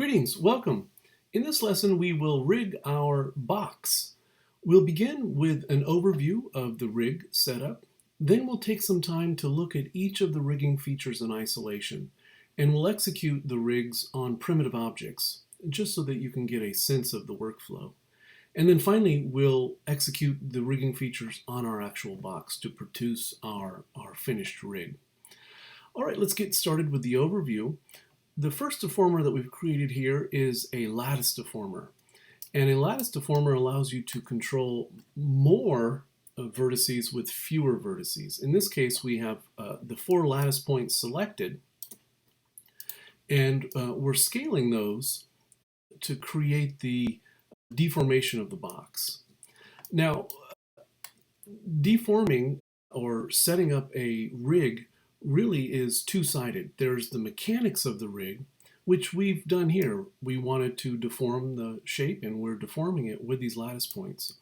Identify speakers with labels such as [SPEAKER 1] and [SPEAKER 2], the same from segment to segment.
[SPEAKER 1] Greetings, welcome. In this lesson, we will rig our box. We'll begin with an overview of the rig setup. Then we'll take some time to look at each of the rigging features in isolation, and we'll execute the rigs on primitive objects, just so that you can get a sense of the workflow. And then finally, we'll execute the rigging features on our actual box to produce our finished rig. All right, let's get started with the overview. The first deformer that we've created here is a lattice deformer. And a lattice deformer allows you to control more vertices with fewer vertices. In this case, we have the 4 lattice points selected, and we're scaling those to create the deformation of the box. Now, deforming or setting up a rig really is two-sided. There's the mechanics of the rig, which we've done here. We wanted to deform the shape, and we're deforming it with these lattice points.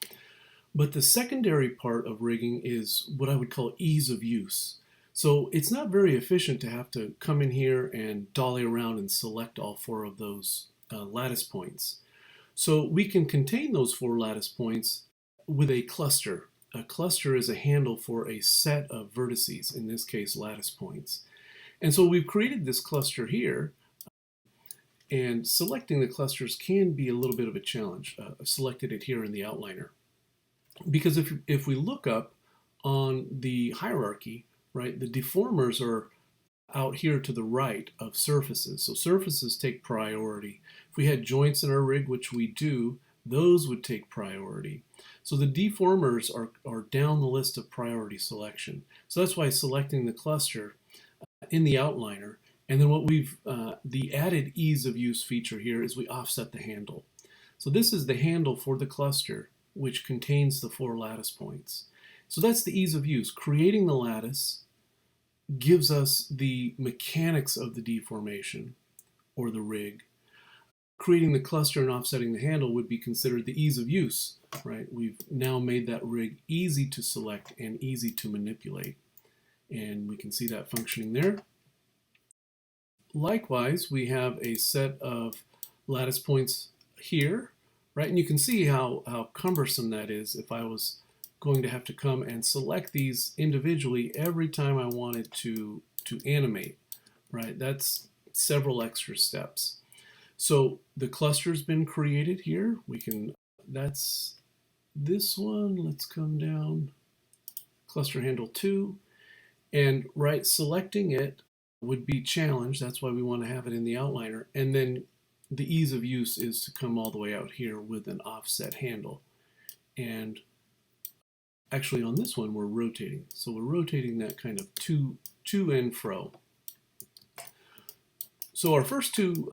[SPEAKER 1] But the secondary part of rigging is what I would call ease of use. So it's not very efficient to have to come in here and dolly around and select all 4 of those lattice points. So we can contain those 4 lattice points with a cluster. A cluster is a handle for a set of vertices, in this case lattice points. And so we've created this cluster here, and selecting the clusters can be a little bit of a challenge. I've selected it here in the outliner. Because if we look up on the hierarchy, right, the deformers are out here to the right of surfaces. So surfaces take priority. If we had joints in our rig, which we do, those would take priority. So the deformers are down the list of priority selection. So that's why selecting the cluster in the outliner, and then what the added ease of use feature here is we offset the handle. So this is the handle for the cluster, which contains the 4 lattice points. So that's the ease of use. Creating the lattice gives us the mechanics of the deformation or the rig. Creating the cluster and offsetting the handle would be considered the ease of use, right? We've now made that rig easy to select and easy to manipulate. And we can see that functioning there. Likewise, we have a set of lattice points here, right? And you can see how cumbersome that is if I was going to have to come and select these individually every time I wanted to animate, right? That's several extra steps. So the cluster's been created here. That's this one. Let's come down, cluster handle 2. And right, selecting it would be challenged. That's why we want to have it in the outliner. And then the ease of use is to come all the way out here with an offset handle. And actually on this one, we're rotating. So we're rotating that kind of to and fro. So our first 2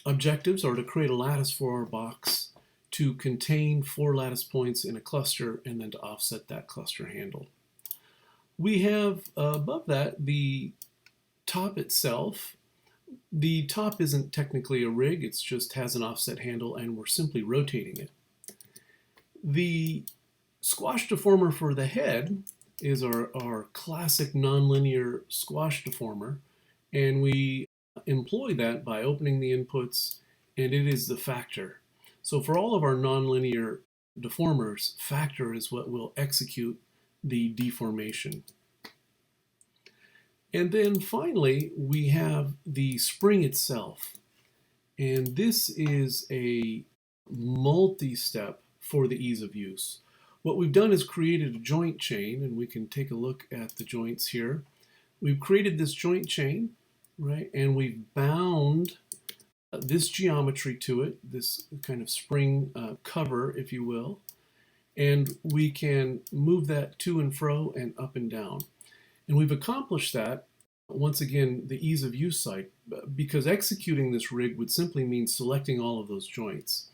[SPEAKER 1] objectives are to create a lattice for our box, to contain 4 lattice points in a cluster, and then to offset that cluster handle. We have above that the top itself. The top isn't technically a rig, it just has an offset handle, and we're simply rotating it. The squash deformer for the head is our classic nonlinear squash deformer, and we employ that by opening the inputs, and it is the factor. So for all of our nonlinear deformers, factor is what will execute the deformation. And then finally, we have the spring itself. And this is a multi-step for the ease of use. What we've done is created a joint chain, and we can take a look at the joints here. We've created this joint chain, right? And we've bound this geometry to it, this kind of spring cover, if you will. And we can move that to and fro and up and down. And we've accomplished that, once again, the ease of use side, because executing this rig would simply mean selecting all of those joints.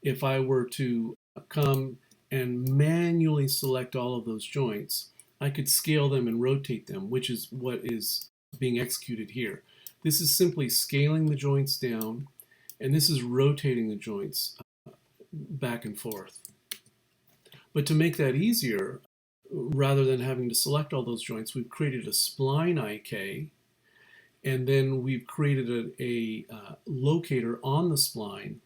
[SPEAKER 1] If I were to come and manually select all of those joints, I could scale them and rotate them, which is what is being executed here. This is simply scaling the joints down, and this is rotating the joints back and forth. But to make that easier, rather than having to select all those joints, we've created a spline IK, And then we've created a locator on the spline.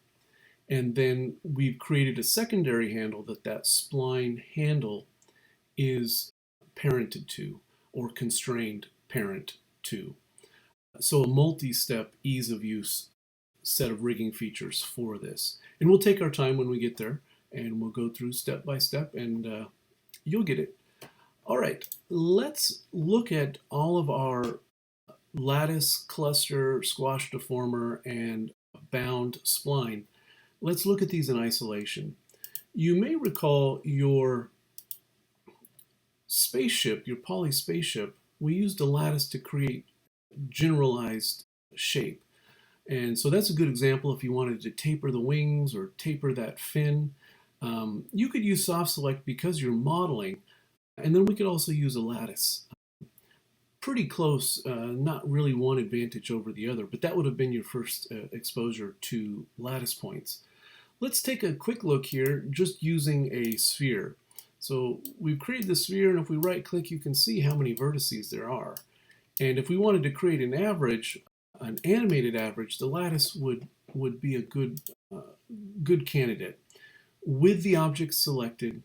[SPEAKER 1] And then we've created a secondary handle that spline handle is parented to or constrained parent to. So a multi-step ease of use set of rigging features for this. And we'll take our time when we get there and we'll go through step by step and you'll get it. All right, let's look at all of our lattice, cluster, squash deformer, and bound spline. Let's look at these in isolation. You may recall your spaceship, your poly spaceship, we used a lattice to create generalized shape. And so that's a good example if you wanted to taper the wings or taper that fin. You could use soft select because you're modeling, and then we could also use a lattice. Pretty close, not really one advantage over the other, but that would have been your first exposure to lattice points. Let's take a quick look here just using a sphere. So we've created the sphere, and if we right click you can see how many vertices there are. And if we wanted to create an average, an animated average, the lattice would be a good candidate. With the object selected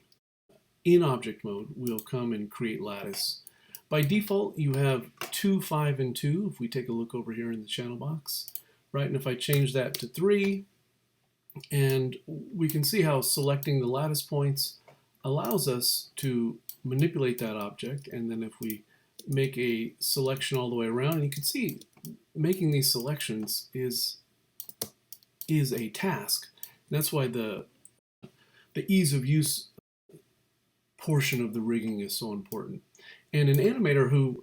[SPEAKER 1] in object mode, we'll come and create lattice. By default, you have 2, 5, and 2. If we take a look over here in the channel box, right? And if I change that to 3, and we can see how selecting the lattice points allows us to manipulate that object. And then if we make a selection all the way around, and you can see making these selections is a task. And that's why the ease of use portion of the rigging is so important. And an animator who,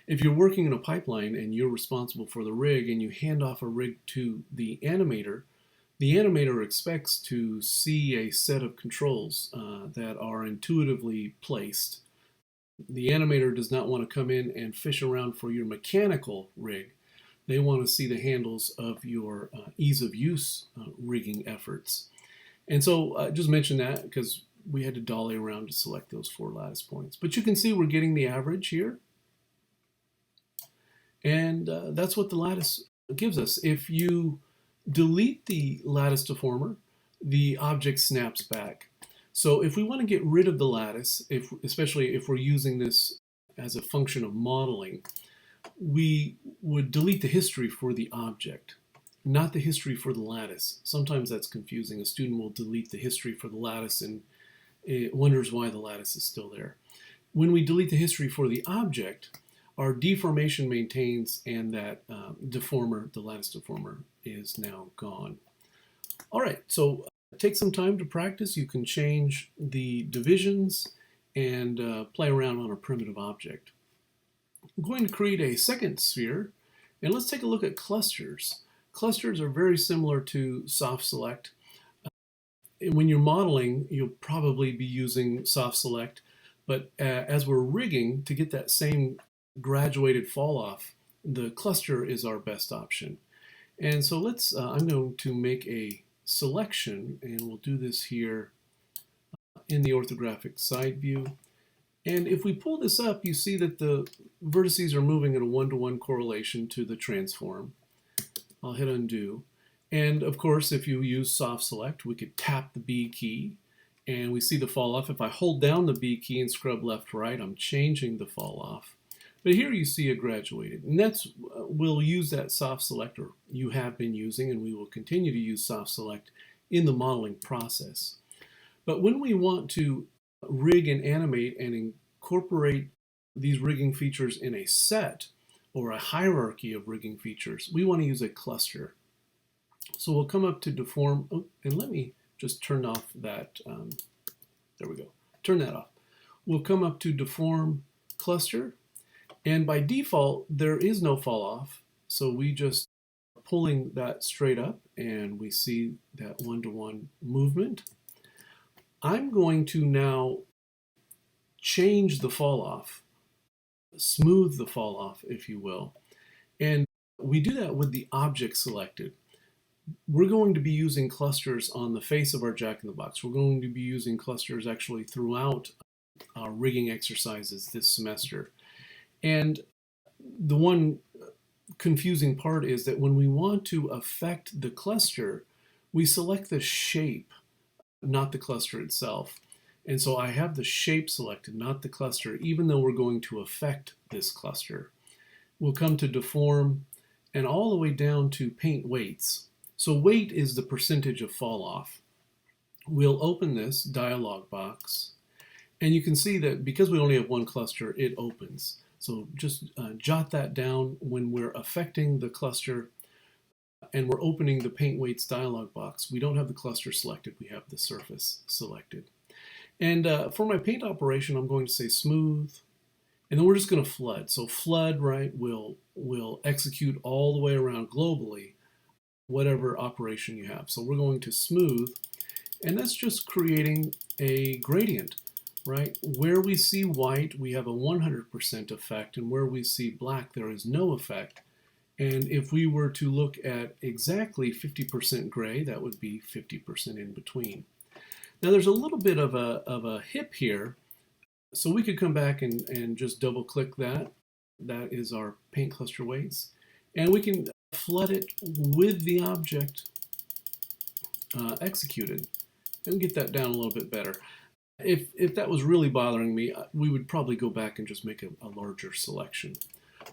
[SPEAKER 1] if you're working in a pipeline and you're responsible for the rig and you hand off a rig to the animator expects to see a set of controls that are intuitively placed. The animator does not want to come in and fish around for your mechanical rig. They want to see the handles of your ease of use rigging efforts. And so just mention that because we had to dolly around to select those 4 lattice points. But you can see we're getting the average here. And that's what the lattice gives us. If you delete the lattice deformer, the object snaps back. So if we want to get rid of the lattice, especially if we're using this as a function of modeling, we would delete the history for the object, not the history for the lattice. Sometimes that's confusing. A student will delete the history for the lattice and it wonders why the lattice is still there. When we delete the history for the object, our deformation maintains and that deformer, the lattice deformer, is now gone. All right, so take some time to practice. You can change the divisions and play around on a primitive object. I'm going to create a second sphere, and let's take a look at clusters. Clusters are very similar to soft select. When you're modeling, you'll probably be using soft select, but as we're rigging to get that same graduated fall off, the cluster is our best option. And so let's, I'm going to make a selection, and we'll do this here in the orthographic side view. And if we pull this up, you see that the vertices are moving at a 1-to-1 correlation to the transform. I'll hit undo. And of course, if you use soft select, we could tap the B key and we see the fall off. If I hold down the B key and scrub left, right, I'm changing the fall off. But here you see it graduated. And that's, we'll use that soft select, or you have been using, and we will continue to use soft select in the modeling process. But when we want to rig and animate and incorporate these rigging features in a set or a hierarchy of rigging features, we want to use a cluster. So we'll come up to deform, and let me just turn off that, there we go, turn that off. We'll come up to deform cluster, and by default, there is no fall off. So we just pulling that straight up and we see that 1-to-1 movement. I'm going to now change the fall off, smooth the fall off, if you will. And we do that with the object selected. We're going to be using clusters on the face of our Jack-in-the-Box. We're going to be using clusters actually throughout our rigging exercises this semester. And the one confusing part is that when we want to affect the cluster, we select the shape, not the cluster itself. And so I have the shape selected, not the cluster, even though we're going to affect this cluster. We'll come to Deform and all the way down to Paint Weights. So weight is the percentage of fall off. We'll open this dialog box, and you can see that because we only have one cluster, it opens. So just jot that down when we're affecting the cluster and we're opening the Paint Weights dialog box. We don't have the cluster selected, we have the surface selected. And for my paint operation, I'm going to say smooth, and then we're just going to flood. So flood, right, will execute all the way around globally, whatever operation you have. So we're going to smooth, and that's just creating a gradient, right? Where we see white, we have a 100% effect, and where we see black, there is no effect. And if we were to look at exactly 50% gray, that would be 50% in between. Now there's a little bit of a hip here, so we could come back and just double click that. That is our paint cluster weights. And we can flood it with the object executed and get that down a little bit better. If that was really bothering me, we would probably go back and just make a larger selection.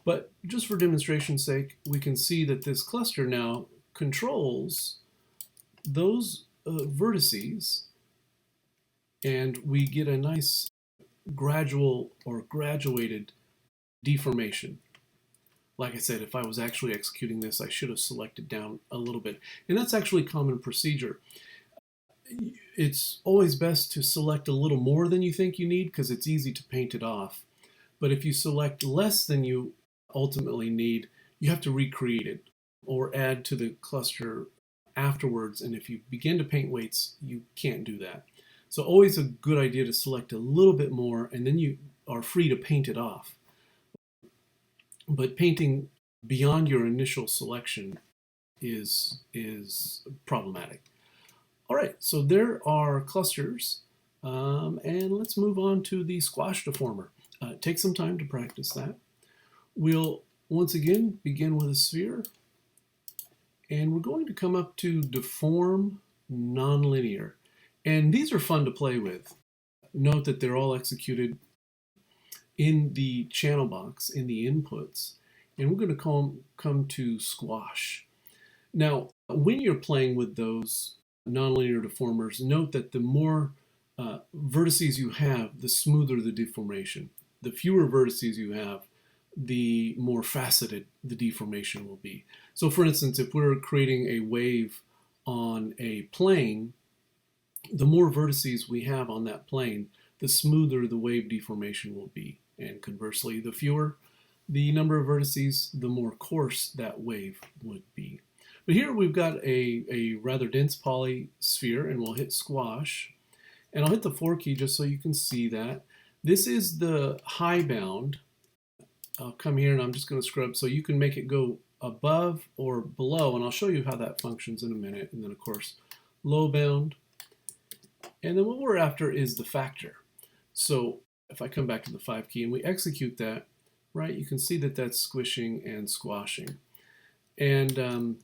[SPEAKER 1] But just for demonstration's sake, we can see that this cluster now controls those vertices, and we get a nice gradual or graduated deformation. Like I said, if I was actually executing this, I should have selected down a little bit. And that's actually common procedure. It's always best to select a little more than you think you need because it's easy to paint it off. But if you select less than you ultimately need, you have to recreate it or add to the cluster afterwards. And if you begin to paint weights, you can't do that. So always a good idea to select a little bit more, and then you are free to paint it off. But painting beyond your initial selection is problematic. All right, so there are clusters, and let's move on to the squash deformer. Take some time to practice that. We'll once again begin with a sphere, and we're going to come up to Deform Nonlinear. And these are fun to play with. Note that they're all executed in the channel box, in the inputs. And we're going to come to squash. Now, when you're playing with those nonlinear deformers, note that the more vertices you have, the smoother the deformation. The fewer vertices you have, the more faceted the deformation will be. So for instance, if we're creating a wave on a plane, the more vertices we have on that plane, the smoother the wave deformation will be. And conversely, the fewer the number of vertices, the more coarse that wave would be. But here we've got a rather dense poly sphere, and we'll hit squash. And I'll hit the 4 key just so you can see that. This is the high bound. I'll come here and I'm just going to scrub so you can make it go above or below, and I'll show you how that functions in a minute. And then of course, low bound. And then what we're after is the factor. So if I come back to the 5 key and we execute that, right, you can see that that's squishing and squashing. And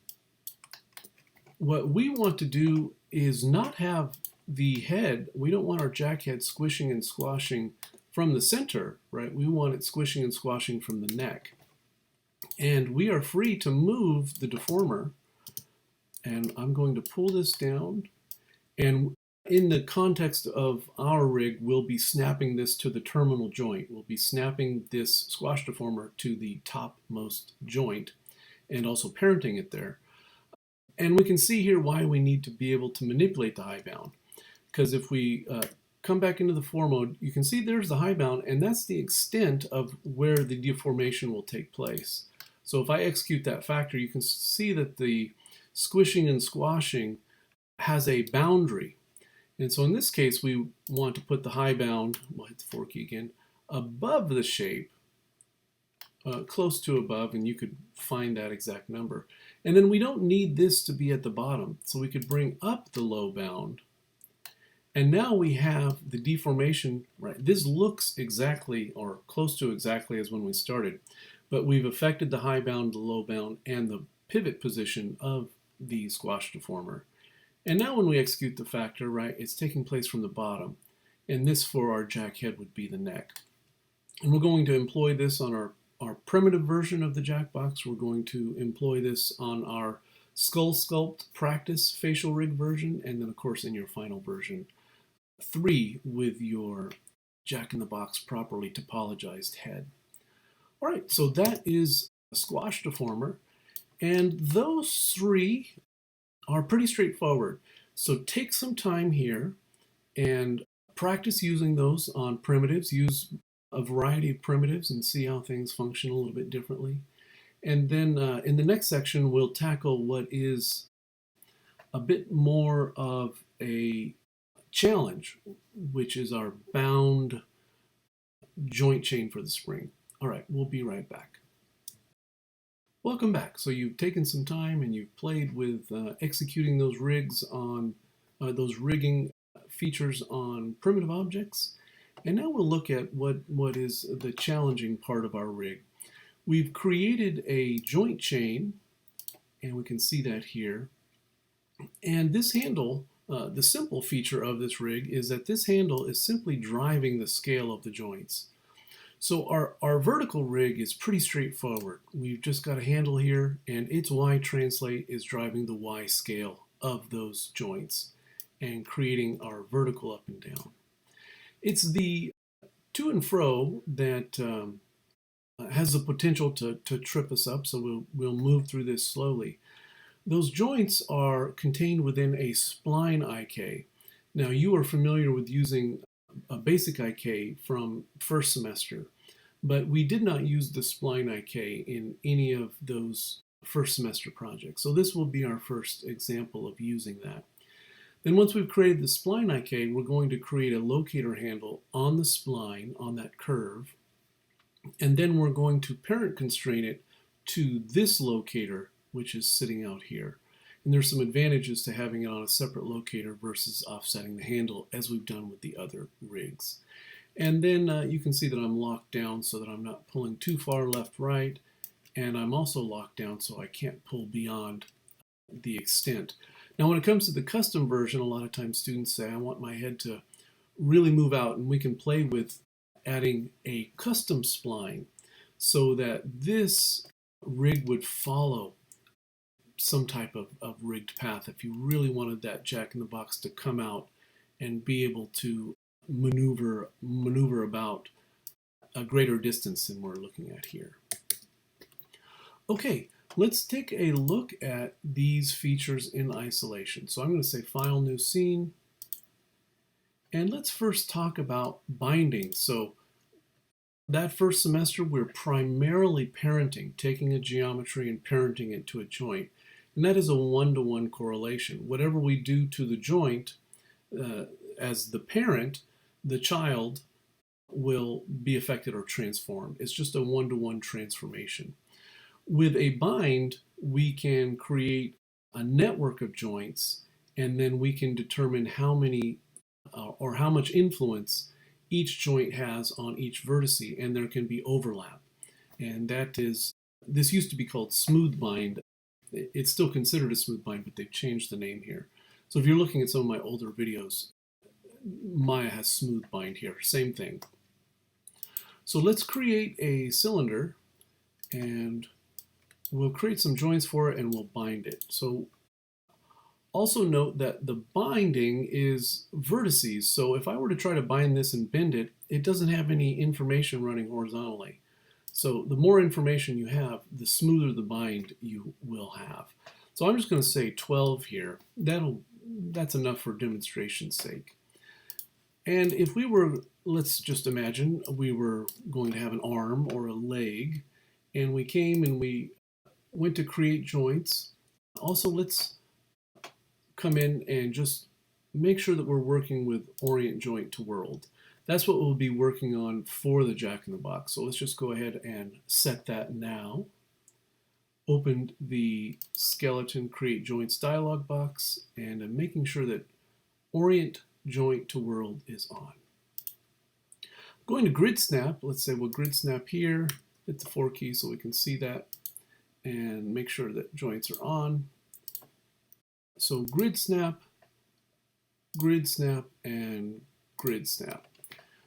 [SPEAKER 1] what we want to do is not have the head, we don't want our jack head squishing and squashing from the center, right? We want it squishing and squashing from the neck. And we are free to move the deformer. And I'm going to pull this down, and in the context of our rig, we'll be snapping this to the terminal joint. We'll be snapping this squash deformer to the topmost joint and also parenting it there. And we can see here why we need to be able to manipulate the high bound. Because if we come back into the 4 mode, you can see there's the high bound, and that's the extent of where the deformation will take place. So if I execute that factor, you can see that the squishing and squashing has a boundary. And so in this case, we want to put the high bound, we'll hit the 4 key again, above the shape, close to above, and you could find that exact number. And then we don't need this to be at the bottom, so we could bring up the low bound. And now we have the deformation, right? This looks exactly or close to exactly as when we started. but we've affected the high bound, the low bound, and the pivot position of the squash deformer. And now when we execute the factor, right, it's taking place from the bottom. And this for our jack head would be the neck. And we're going to employ this on our primitive version of the Jackbox. We're going to employ this on our Skull Sculpt practice facial rig version, and then of course in your final version 3 with your Jack-in-the-Box properly topologized head. All right, so that is a squash deformer, and those 3 are pretty straightforward. So take some time here and practice using those on primitives. Use a variety of primitives and see how things function a little bit differently. And then in the next section, we'll tackle what is a bit more of a challenge, which is our bound joint chain for the spring. All right, we'll be right back. Welcome back. So you've taken some time and you've played with executing those rigs on those rigging features on primitive objects. And now we'll look at what is the challenging part of our rig. We've created a joint chain, and we can see that here. And this handle, the simple feature of this rig is that this handle is simply driving the scale of the joints. So our vertical rig is pretty straightforward. We've just got a handle here, and its Y translate is driving the Y scale of those joints and creating our vertical up and down. It's the to and fro that has the potential to trip us up, so we'll move through this slowly. Those joints are contained within a spline IK. Now, you are familiar with using a basic IK from first semester, but we did not use the spline IK in any of those first semester projects. So this will be our first example of using that. Then once we've created the spline IK, we're going to create a locator handle on the spline, on that curve, and then we're going to parent constrain it to this locator, which is sitting out here. And there's some advantages to having it on a separate locator versus offsetting the handle, as we've done with the other rigs. And then you can see that I'm locked down so that I'm not pulling too far left, right, and I'm also locked down so I can't pull beyond the extent. Now, when it comes to the custom version, a lot of times students say, I want my head to really move out, and we can play with adding a custom spline so that this rig would follow some type of rigged path if you really wanted that Jack-in-the-Box to come out and be able to maneuver about a greater distance than we're looking at here. Okay, let's take a look at these features in isolation. So I'm going to say File, New Scene, and let's first talk about binding. So that first semester, we're primarily parenting, taking a geometry and parenting it to a joint. And that is a one-to-one correlation. Whatever we do to the joint as the parent, the child will be affected or transformed. It's just a one-to-one transformation. With a bind, we can create a network of joints, and then we can determine how many or how much influence each joint has on each vertice, and there can be overlap. And this used to be called smooth bind. It's still considered a smooth bind, but they've changed the name here. So if you're looking at some of my older videos, Maya has smooth bind here, same thing. So let's create a cylinder, and we'll create some joints for it and we'll bind it. So also note that the binding is vertices. So if I were to try to bind this and bend it, it doesn't have any information running horizontally. So the more information you have, the smoother the bind you will have. So I'm just going to say 12 here. That's enough for demonstration's sake. And if we were, let's just imagine we were going to have an arm or a leg, and we came and we went to create joints. Also, let's come in and just make sure that we're working with orient joint to world. That's what we'll be working on for the Jack-in-the-Box. So let's just go ahead and set that now. Opened the skeleton create joints dialog box, and I'm making sure that orient joint to world is on. Going to grid snap, let's say we'll grid snap here, hit the 4 key so we can see that and make sure that joints are on. So grid snap, and grid snap.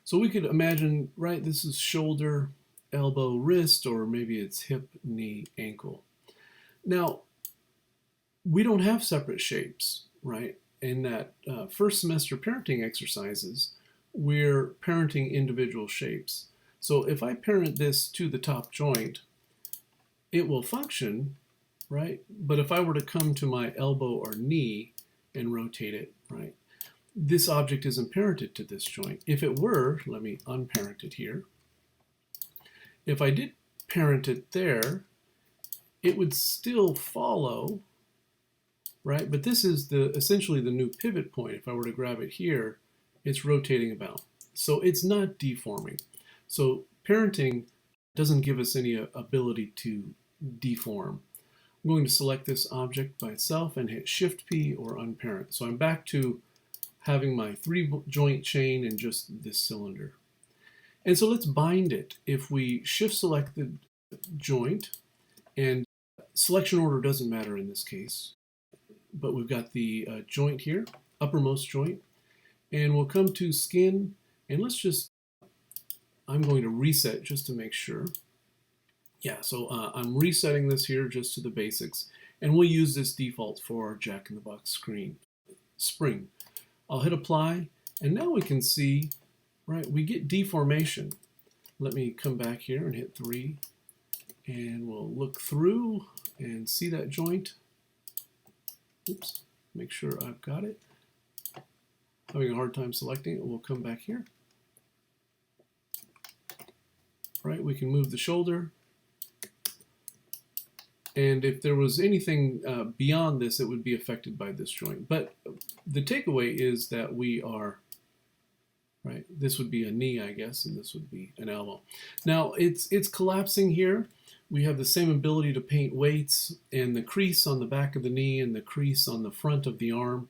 [SPEAKER 1] So we could imagine, right, this is shoulder, elbow, wrist, or maybe it's hip, knee, ankle. Now, we don't have separate shapes, right? In that first semester parenting exercises, we're parenting individual shapes. So if I parent this to the top joint, it will function, right? But if I were to come to my elbow or knee and rotate it, right, this object isn't parented to this joint. If it were, let me unparent it here. If I did parent it there, it would still follow, right? But this is essentially the new pivot point. If I were to grab it here, it's rotating about. So it's not deforming. So parenting doesn't give us any ability to deform. I'm going to select this object by itself and hit Shift P or unparent. So I'm back to having my 3 joint chain and just this cylinder. And so let's bind it. If we shift select the joint, and selection order doesn't matter in this case, but we've got the joint here, uppermost joint, and we'll come to skin, and I'm going to reset just to make sure. Yeah, so I'm resetting this here just to the basics, and we'll use this default for our Jack-in-the-Box screen spring. I'll hit apply, and now we can see, right, we get deformation. Let me come back here and hit 3, and we'll look through and see that joint. Oops, make sure I've got it. Having a hard time selecting it, we'll come back here. Right, we can move the shoulder. And if there was anything beyond this, it would be affected by this joint. But the takeaway is that we are, right, this would be a knee, I guess, and this would be an elbow. Now, it's collapsing here. We have the same ability to paint weights, and the crease on the back of the knee and the crease on the front of the arm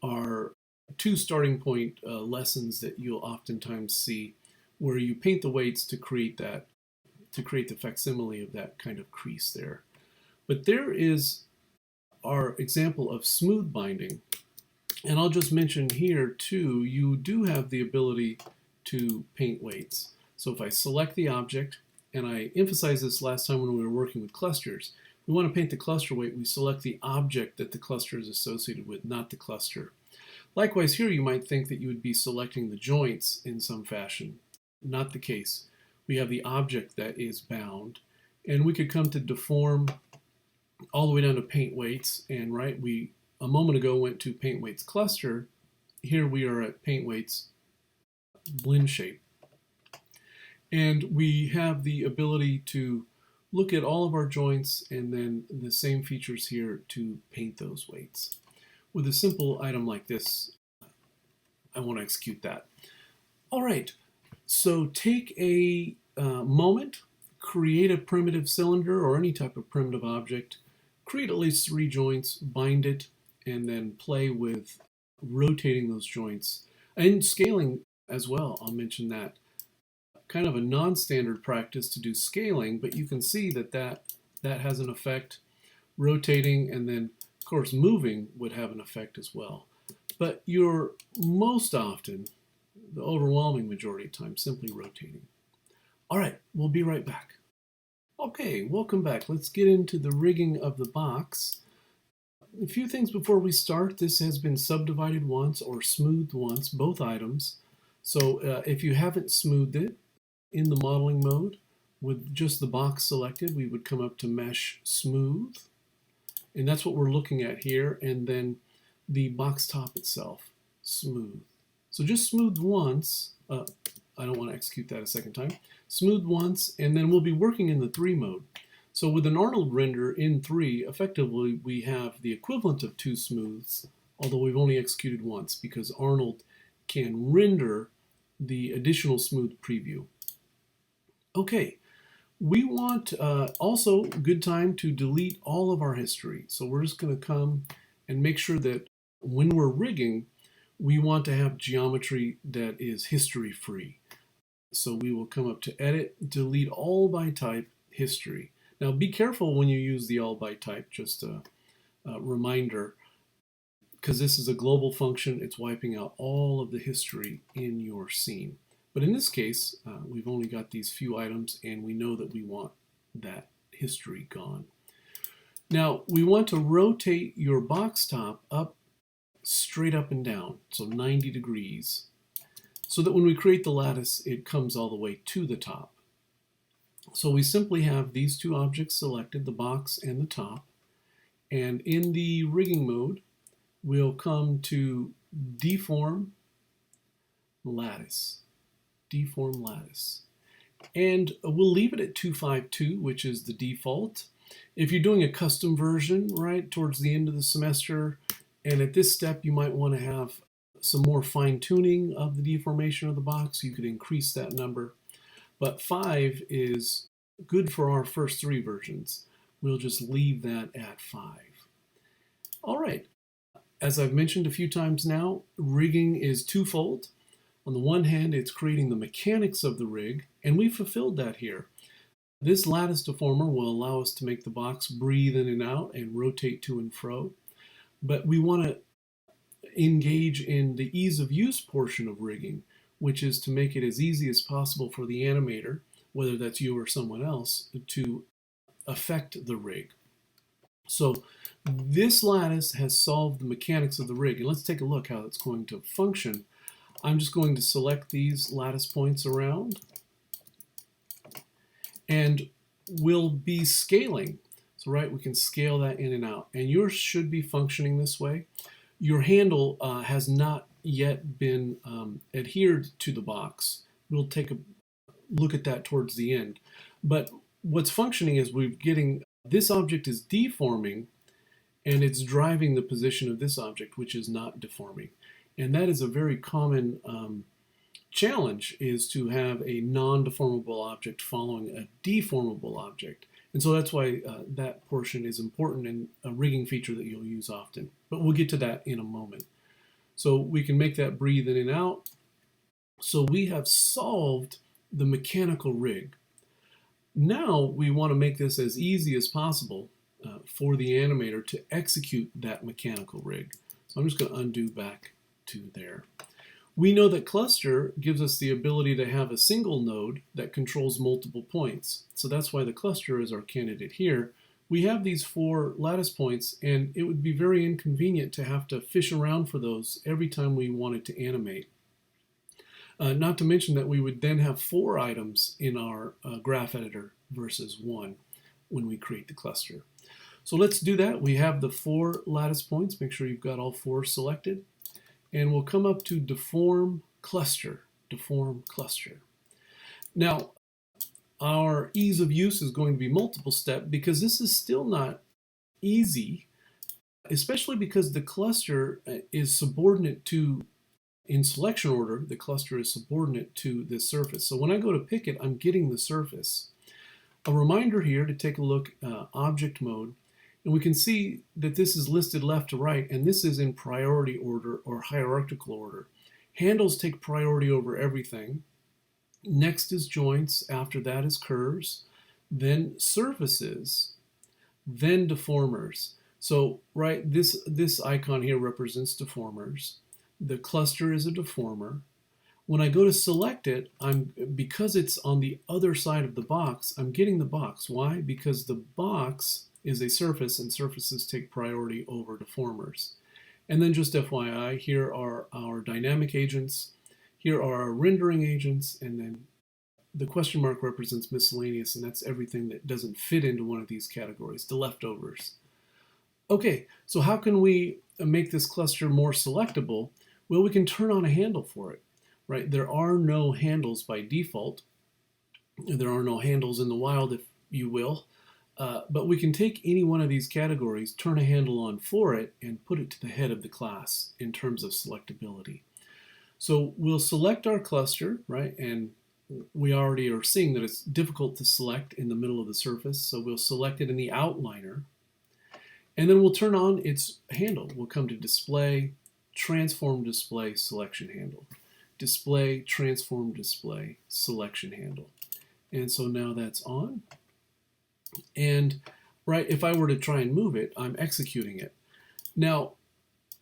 [SPEAKER 1] are 2 starting point lessons that you'll oftentimes see, where you paint the weights to create the facsimile of that kind of crease there. But there is our example of smooth binding. And I'll just mention here too, you do have the ability to paint weights. So if I select the object, and I emphasized this last time when we were working with clusters, we want to paint the cluster weight, we select the object that the cluster is associated with, not the cluster. Likewise here, you might think that you would be selecting the joints in some fashion. Not the case. We have the object that is bound, and we could come to deform all the way down to paint weights, and right, we a moment ago went to paint weights cluster. Here we are at paint weights blend shape. And we have the ability to look at all of our joints and then the same features here to paint those weights. With a simple item like this, I want to execute that. All right, so take a moment, create a primitive cylinder or any type of primitive object, create at least 3 joints, bind it, and then play with rotating those joints and scaling as well. I'll mention that. Kind of a non-standard practice to do scaling, but you can see that has an effect. Rotating and then, of course, moving would have an effect as well. But you're most often, the overwhelming majority of time, simply rotating. All right, we'll be right back. Okay, welcome back. Let's get into the rigging of the box. A few things before we start. This has been subdivided once or smoothed once, both items. So if you haven't smoothed it in the modeling mode with just the box selected, we would come up to Mesh Smooth. And that's what we're looking at here. And then the box top itself, smooth. So just smooth once. I don't want to execute that a second time. Smooth once, and then we'll be working in the 3 mode. So with an Arnold render in 3, effectively we have the equivalent of 2 smooths, although we've only executed once because Arnold can render the additional smooth preview. Okay, we want also good time to delete all of our history. So we're just going to come and make sure that when we're rigging, we want to have geometry that is history free. So we will come up to Edit, Delete All by Type History. Now be careful when you use the all by type, just a reminder, because this is a global function, it's wiping out all of the history in your scene. But in this case, we've only got these few items and we know that we want that history gone. Now we want to rotate your box top up, straight up and down, so 90 degrees, so that when we create the lattice, it comes all the way to the top. So we simply have these two objects selected, the box and the top, and in the rigging mode, we'll come to Deform Lattice. Deform Lattice. And we'll leave it at 252, which is the default. If you're doing a custom version, right, towards the end of the semester, and at this step you might want to have some more fine-tuning of the deformation of the box, you could increase that number. But 5 is good for our first 3 versions. We'll just leave that at 5. All right. As I've mentioned a few times now, rigging is twofold. On the one hand, it's creating the mechanics of the rig, and we fulfilled that here. This lattice deformer will allow us to make the box breathe in and out and rotate to and fro. But we want to engage in the ease of use portion of rigging, which is to make it as easy as possible for the animator, whether that's you or someone else, to affect the rig. So this lattice has solved the mechanics of the rig, and let's take a look how it's going to function. I'm just going to select these lattice points around, and we'll be scaling. So right, we can scale that in and out, and yours should be functioning this way. Your handle has not yet been adhered to the box. We'll take a look at that towards the end. But what's functioning is we're getting, this object is deforming, and it's driving the position of this object, which is not deforming. And that is a very common challenge, is to have a non-deformable object following a deformable object. And so that's why that portion is important and a rigging feature that you'll use often. But we'll get to that in a moment. So we can make that breathe in and out. So we have solved the mechanical rig. Now we want to make this as easy as possible for the animator to execute that mechanical rig. So I'm just going to undo back to there. We know that cluster gives us the ability to have a single node that controls multiple points. So that's why the cluster is our candidate here. We have these 4 lattice points, and it would be very inconvenient to have to fish around for those every time we wanted to animate. Not to mention that we would then have 4 items in our graph editor versus 1 when we create the cluster. So let's do that. We have the 4 lattice points. Make sure you've got all 4 selected. And we'll come up to Deform Cluster. Deform Cluster. Now, our ease of use is going to be multiple step because this is still not easy, especially because the cluster is subordinate to, in selection order, the cluster is subordinate to the surface. So when I go to pick it, I'm getting the surface. A reminder here to take a look object mode, and we can see that this is listed left to right, and this is in priority order or hierarchical order. Handles take priority over everything. Next is joints, after that is curves, then surfaces, then deformers. So right, this icon here represents deformers. The cluster is a deformer. When I go to select it, because it's on the other side of the box, I'm getting the box. Why? Because the box is a surface, and surfaces take priority over deformers. And then just FYI, here are our dynamic agents, here are our rendering agents, and then the question mark represents miscellaneous, and that's everything that doesn't fit into one of these categories, the leftovers. Okay, so how can we make this cluster more selectable? Well, we can turn on a handle for it, right? There are no handles by default. There are no handles in the wild, if you will. But we can take any one of these categories, turn a handle on for it, and put it to the head of the class in terms of selectability. So we'll select our cluster, right? And we already are seeing that it's difficult to select in the middle of the surface. So we'll select it in the outliner. And then we'll turn on its handle. We'll come to Display, Transform Display Selection Handle. display, transform display, selection handle. And so now that's on. And right, if I were to try and move it, I'm executing it. Now,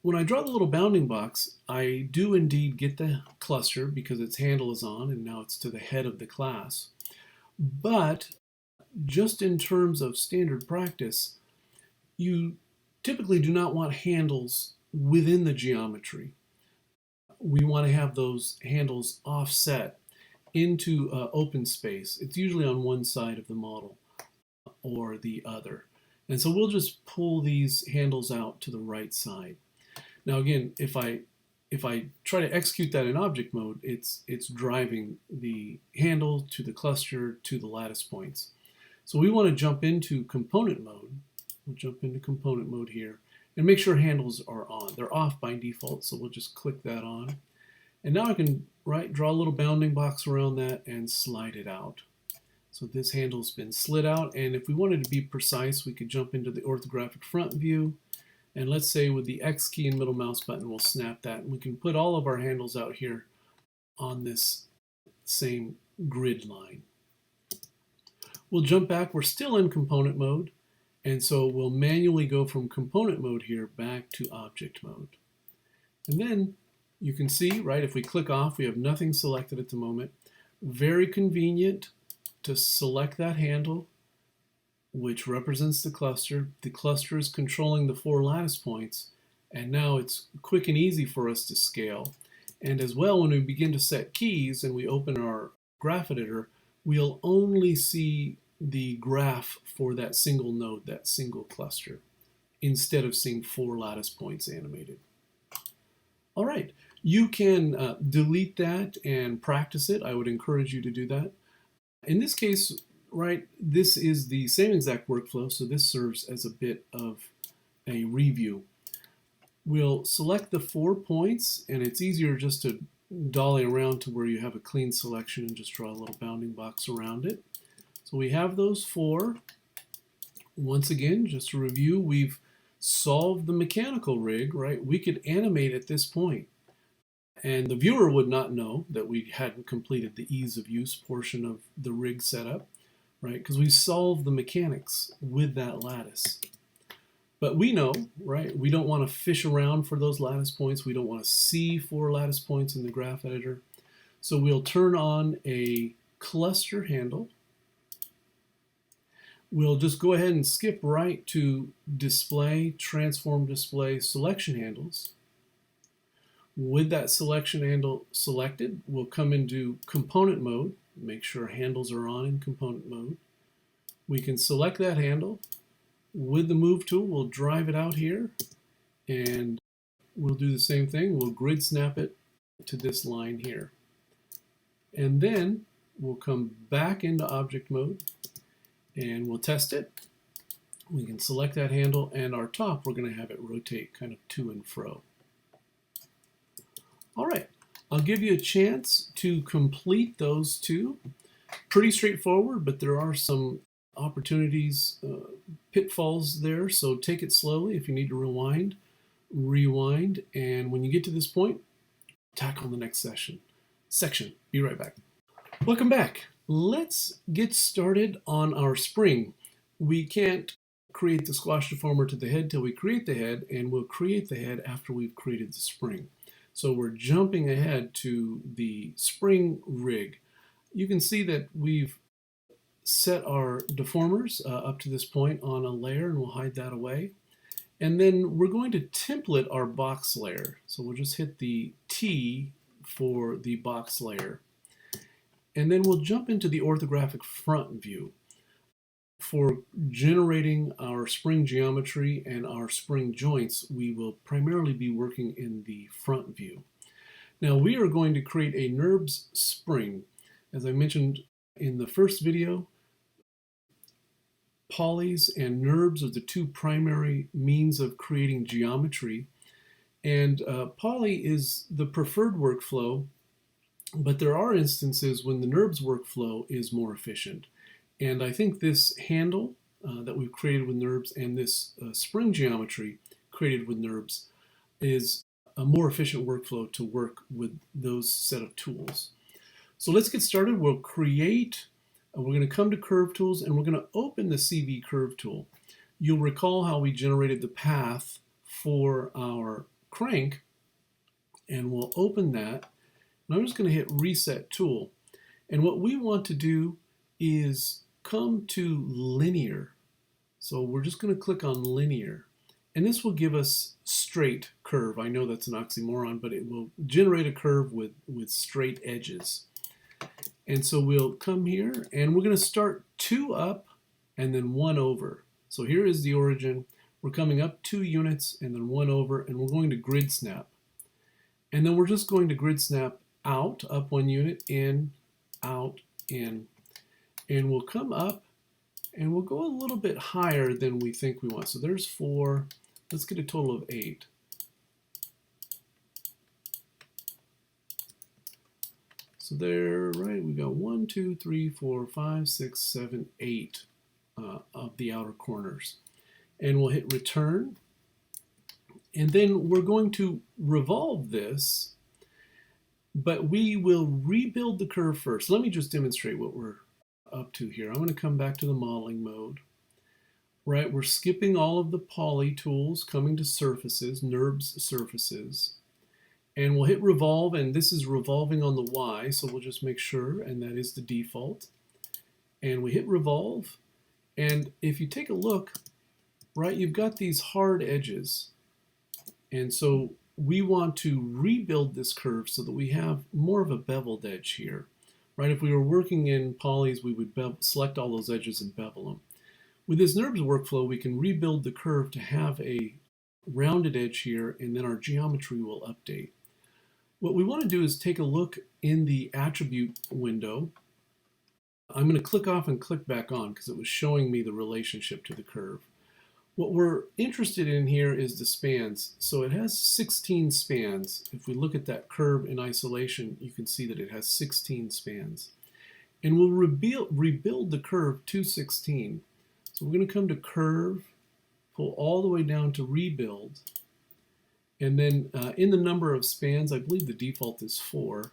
[SPEAKER 1] when I draw the little bounding box, I do indeed get the cluster because its handle is on and now it's to the head of the class. But just in terms of standard practice, you typically do not want handles within the geometry. We want to have those handles offset into open space. It's usually on one side of the model or the other. And so we'll just pull these handles out to the right side. Now again, if I try to execute that in object mode, it's driving the handle to the cluster to the lattice points. So we want to jump into component mode. We'll jump into component mode here and make sure handles are on. They're off by default, so we'll just click that on. And now I can draw a little bounding box around that and slide it out. So this handle's been slid out, and if we wanted to be precise, we could jump into the orthographic front view, and let's say with the X key and middle mouse button, we'll snap that, and we can put all of our handles out here on this same grid line. We'll jump back. We're still in component mode, and so we'll manually go from component mode here back to object mode. And then you can see, if we click off, we have nothing selected at the moment. Very convenient to select that handle, which represents the cluster. The cluster is controlling the 4 lattice points, and now it's quick and easy for us to scale. And as well, when we begin to set keys and we open our graph editor, we'll only see the graph for that single node, that single cluster, instead of seeing 4 lattice points animated. All right, you can delete that and practice it. I would encourage you to do that. In this case, this is the same exact workflow, so this serves as a bit of a review. We'll select the 4 points, and it's easier just to dolly around to where you have a clean selection and just draw a little bounding box around it. So we have those 4. Once again, just to review, we've solved the mechanical rig, We could animate at this point, and the viewer would not know that we hadn't completed the ease of use portion of the rig setup, because we solved the mechanics with that lattice. But we know, we don't want to fish around for those lattice points. We don't want to see 4 lattice points in the graph editor. So we'll turn on a cluster handle. We'll just go ahead and skip right to display, transform display, selection handles. With that selection handle selected, we'll come into component mode, make sure handles are on in component mode. We can select that handle. With the move tool, we'll drive it out here, and we'll do the same thing. We'll grid snap it to this line here. And then we'll come back into object mode, and we'll test it. We can select that handle, and our top, we're going to have it rotate kind of to and fro. All right, I'll give you a chance to complete those 2. Pretty straightforward, but there are some opportunities, pitfalls there, so take it slowly. If you need to rewind, and when you get to this point, tackle the next section. Be right back. Welcome back. Let's get started on our spring. We can't create the squash deformer to the head till we create the head, and we'll create the head after we've created the spring. So we're jumping ahead to the spring rig. You can see that we've set our deformers up to this point on a layer, and we'll hide that away. And then we're going to template our box layer. So we'll just hit the T for the box layer. And then we'll jump into the orthographic front view. For generating our spring geometry and our spring joints, we will primarily be working in the front view. Now we are going to create a Nurbs spring. As I mentioned in the first video, polys and Nurbs are the 2 primary means of creating geometry. And poly is the preferred workflow, but there are instances when the Nurbs workflow is more efficient. And I think this handle that we've created with Nurbs and this spring geometry created with Nurbs is a more efficient workflow to work with those set of tools. So let's get started. We'll create, we're going to come to Curve Tools, and we're going to open the CV Curve tool. You'll recall how we generated the path for our crank, and we'll open that. And I'm just going to hit Reset Tool. And what we want to do is come to Linear. So we're just going to click on Linear. And this will give us straight curve. I know that's an oxymoron, but it will generate a curve with straight edges. And so we'll come here, and we're going to start 2 up and then 1 over. So here is the origin. We're coming up 2 units and then 1 over, and we're going to grid snap. And then we're just going to grid snap out, up 1 unit, in, out, in. And we'll come up, and we'll go a little bit higher than we think we want. So there's 4. Let's get a total of 8. So there, right, we got 1, 2, 3, 4, 5, 6, 7, 8 of the outer corners. And we'll hit return. And then we're going to revolve this, but we will rebuild the curve first. Let me just demonstrate what we're up to here. I'm going to come back to the modeling mode. Right, we're skipping all of the poly tools, coming to surfaces, Nurbs surfaces. And we'll hit revolve, and this is revolving on the Y, so we'll just make sure, and that is the default. And we hit revolve, and if you take a look, right, you've got these hard edges. And so we want to rebuild this curve so that we have more of a beveled edge here. Right, if we were working in polys, we would select all those edges and bevel them. With this Nurbs workflow, we can rebuild the curve to have a rounded edge here, and then our geometry will update. What we want to do is take a look in the attribute window. I'm going to click off and click back on because it was showing me the relationship to the curve. What we're interested in here is the spans. So it has 16 spans. If we look at that curve in isolation, you can see that it has 16 spans. And we'll rebuild the curve to 16. So we're going to come to curve, pull all the way down to rebuild, and then in the number of spans, I believe the default is 4.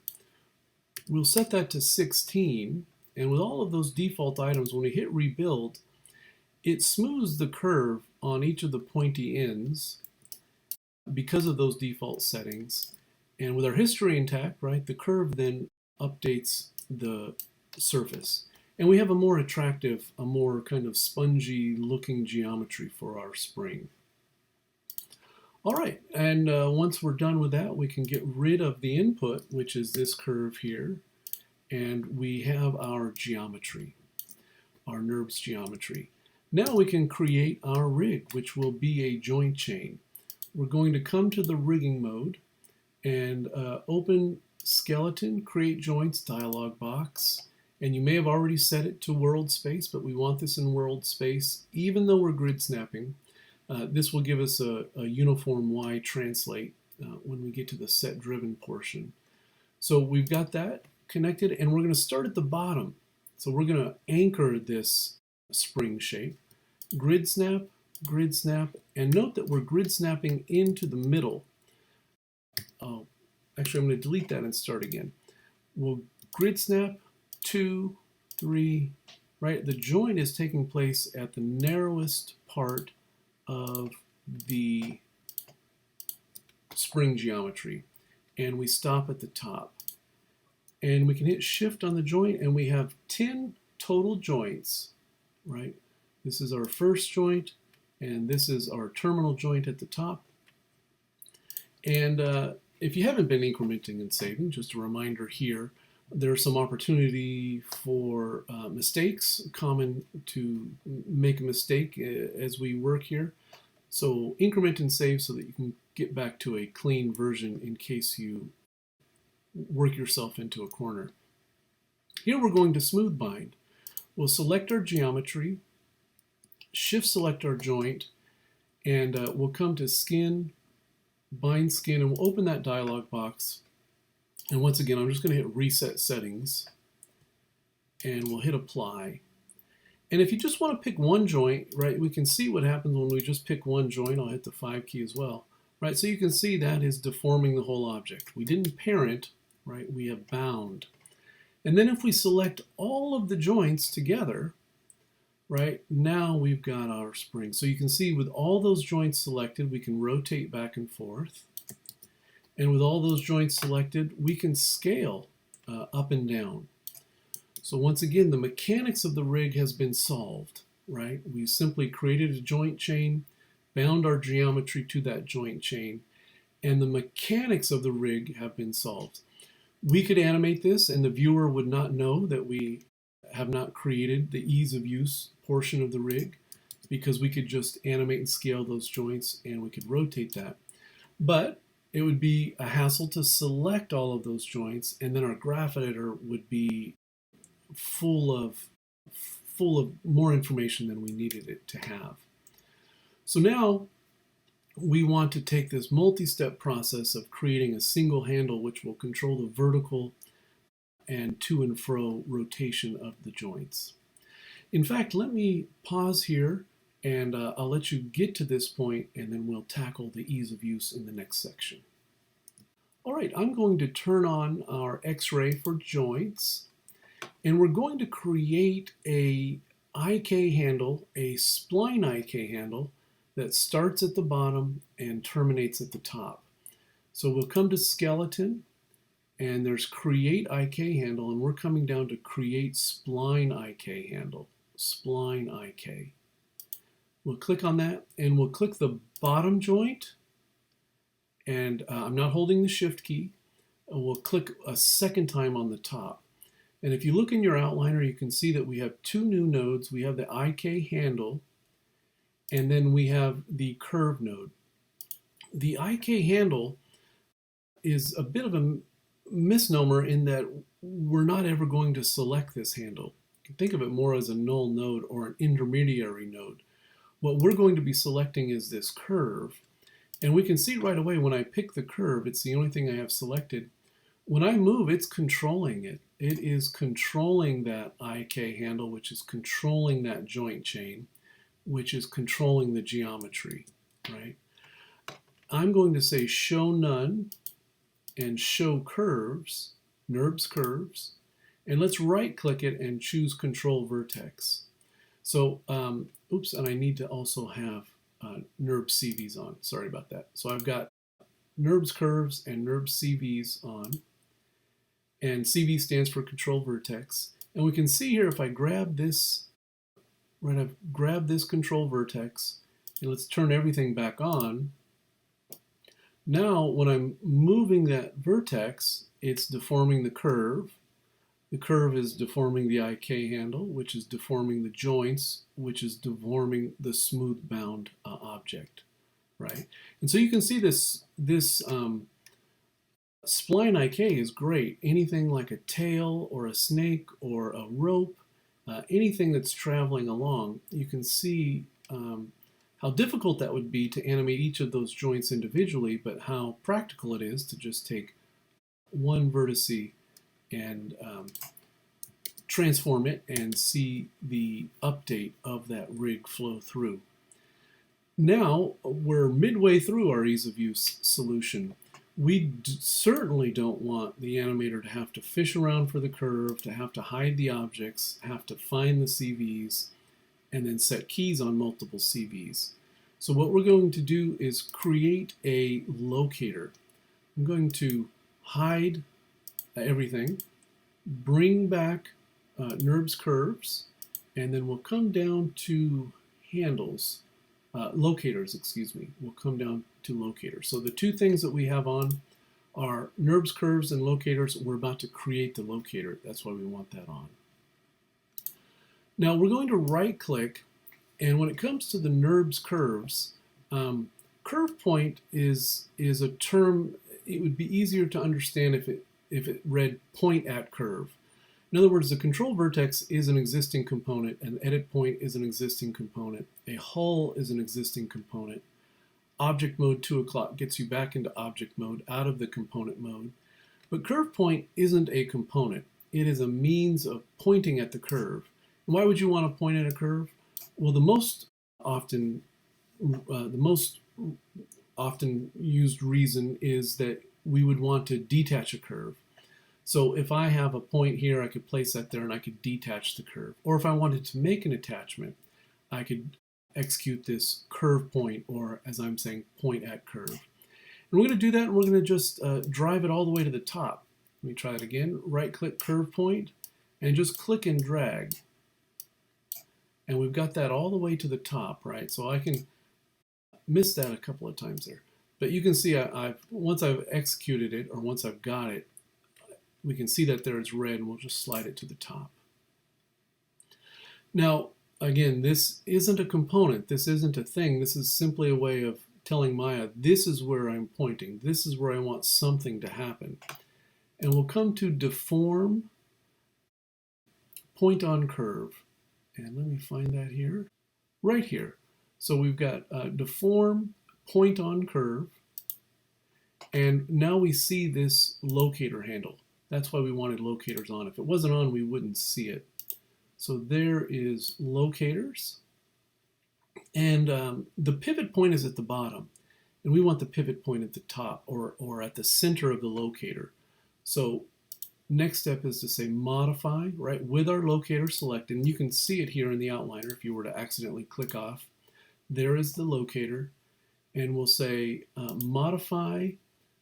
[SPEAKER 1] We'll set that to 16, and with all of those default items, when we hit rebuild, it smooths the curve on each of the pointy ends because of those default settings. And with our history intact, right, the curve then updates the surface. And we have a more attractive, a more kind of spongy looking geometry for our spring. All right, and once we're done with that, we can get rid of the input, which is this curve here, and we have our geometry, our Nurbs geometry. Now we can create our rig, which will be a joint chain. We're going to come to the rigging mode and open skeleton, create joints dialog box. And you may have already set it to world space, but we want this in world space, even though we're grid snapping. This will give us a uniform Y translate when we get to the set driven portion. So we've got that connected, and we're going to start at the bottom. So we're going to anchor this spring shape. Grid snap, and note that we're grid snapping into the middle. Oh, actually, I'm going to delete that and start again. We'll grid snap, 2, 3, right? The joint is taking place at the narrowest part of the spring geometry, and we stop at the top. And we can hit shift on the joint, and we have 10 total joints, right? This is our first joint, and this is our terminal joint at the top. And if you haven't been incrementing and saving, just a reminder here, there's some opportunity for mistakes, common to make a mistake as we work here. So increment and save so that you can get back to a clean version in case you work yourself into a corner. Here we're going to smooth bind. We'll select our geometry, shift select our joint, and we'll come to skin, bind skin, and we'll open that dialog box. And once again, I'm just going to hit reset settings, and we'll hit apply. And if you just want to pick one joint, right, we can see what happens when we just pick one joint. I'll hit the 5 key as well. right? So you can see that is deforming the whole object. We didn't parent, right? We have bound. And then if we select all of the joints together, right, now we've got our spring. So you can see with all those joints selected, we can rotate back and forth. And with all those joints selected, we can scale up and down. So once again, the mechanics of the rig has been solved, right? We simply created a joint chain, bound our geometry to that joint chain, and the mechanics of the rig have been solved. We could animate this and the viewer would not know that we have not created the ease of use portion of the rig, because we could just animate and scale those joints and we could rotate that. But it would be a hassle to select all of those joints, and then our graph editor would be full of more information than we needed it to have. So now we want to take this multi-step process of creating a single handle which will control the vertical and to and fro rotation of the joints. In fact, let me pause here and I'll let you get to this point, and then we'll tackle the ease of use in the next section. All right, I'm going to turn on our X-ray for joints, and we're going to create a IK handle, a spline IK handle that starts at the bottom and terminates at the top. So we'll come to skeleton, and there's create IK handle, and we're coming down to create spline IK handle, spline IK. We'll click on that, and we'll click the bottom joint, and I'm not holding the shift key. We'll click a second time on the top. And if you look in your outliner, you can see that we have two new nodes. We have the IK handle, and then we have the curve node. The IK handle is a bit of a misnomer in that we're not ever going to select this handle. You can think of it more as a null node or an intermediary node. What we're going to be selecting is this curve. And we can see right away when I pick the curve, it's the only thing I have selected. When I move, it's controlling it. It is controlling that IK handle, which is controlling that joint chain, which is controlling the geometry, right? I'm going to say show none and show curves, Nurbs curves, and let's right click it and choose control vertex. So, oops, and I need to also have Nurbs CVs on. Sorry about that. So I've got Nurbs curves and Nurbs CVs on, and CV stands for control vertex. And we can see here if I grab this, right, I've grabbed this control vertex, and let's turn everything back on. Now, when I'm moving that vertex, it's deforming the curve. The curve is deforming the IK handle, which is deforming the joints, which is deforming the smooth bound object, right? And so you can see this spline IK is great. Anything like a tail or a snake or a rope, anything that's traveling along, you can see how difficult that would be to animate each of those joints individually, but how practical it is to just take one vertice and transform it and see the update of that rig flow through. Now we're midway through our ease of use solution. We certainly don't want the animator to have to fish around for the curve, to have to hide the objects, have to find the CVs, and then set keys on multiple CVs. So what we're going to do is create a locator. I'm going to hide everything, bring back Nurbs curves, and then we'll come down to handles, locators, excuse me. We'll come down to locators. So the two things that we have on are Nurbs curves and locators. We're about to create the locator. That's why we want that on. Now we're going to right click, and when it comes to the Nurbs curves, curve point is a term. It would be easier to understand if it read point at curve. In other words, the control vertex is an existing component, an edit point is an existing component, a hull is an existing component. Object mode 2 o'clock gets you back into object mode, out of the component mode. But curve point isn't a component. It is a means of pointing at the curve. And why would you want to point at a curve? Well, the most often used reason is that we would want to detach a curve. So if I have a point here, I could place that there and I could detach the curve. Or if I wanted to make an attachment, I could execute this curve point, or as I'm saying, point at curve. And we're going to do that, and we're going to just drive it all the way to the top. Let me try it again. Right-click curve point, and just click and drag. And we've got that all the way to the top, right? So I can miss that a couple of times there. But you can see once I've executed it, or once I've got it, we can see that there it's red, and we'll just slide it to the top. Now, again, this isn't a component. This isn't a thing. This is simply a way of telling Maya, this is where I'm pointing. This is where I want something to happen. And we'll come to Deform, Point on Curve. And let me find that here. Right here. So we've got Deform, Point on Curve. And now we see this locator handle. That's why we wanted locators on. If it wasn't on, we wouldn't see it. So there is locators. And the pivot point is at the bottom. And we want the pivot point at the top, or at the center of the locator. So next step is to say modify, right, with our locator selected. And you can see it here in the outliner if you were to accidentally click off. There is the locator. And we'll say modify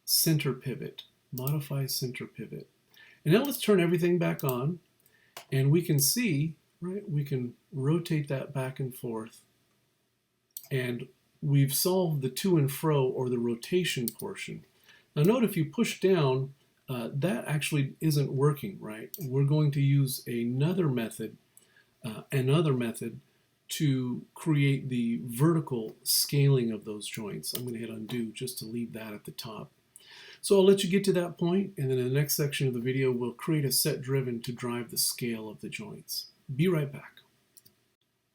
[SPEAKER 1] center pivot. Modify center pivot. And now let's turn everything back on, and we can see, right, we can rotate that back and forth, and we've solved the to and fro, or the rotation portion. Now note if you push down, that actually isn't working, right? We're going to use another method to create the vertical scaling of those joints. I'm going to hit undo just to leave that at the top. So I'll let you get to that point, and then in the next section of the video, we'll create a set driven to drive the scale of the joints. Be right back.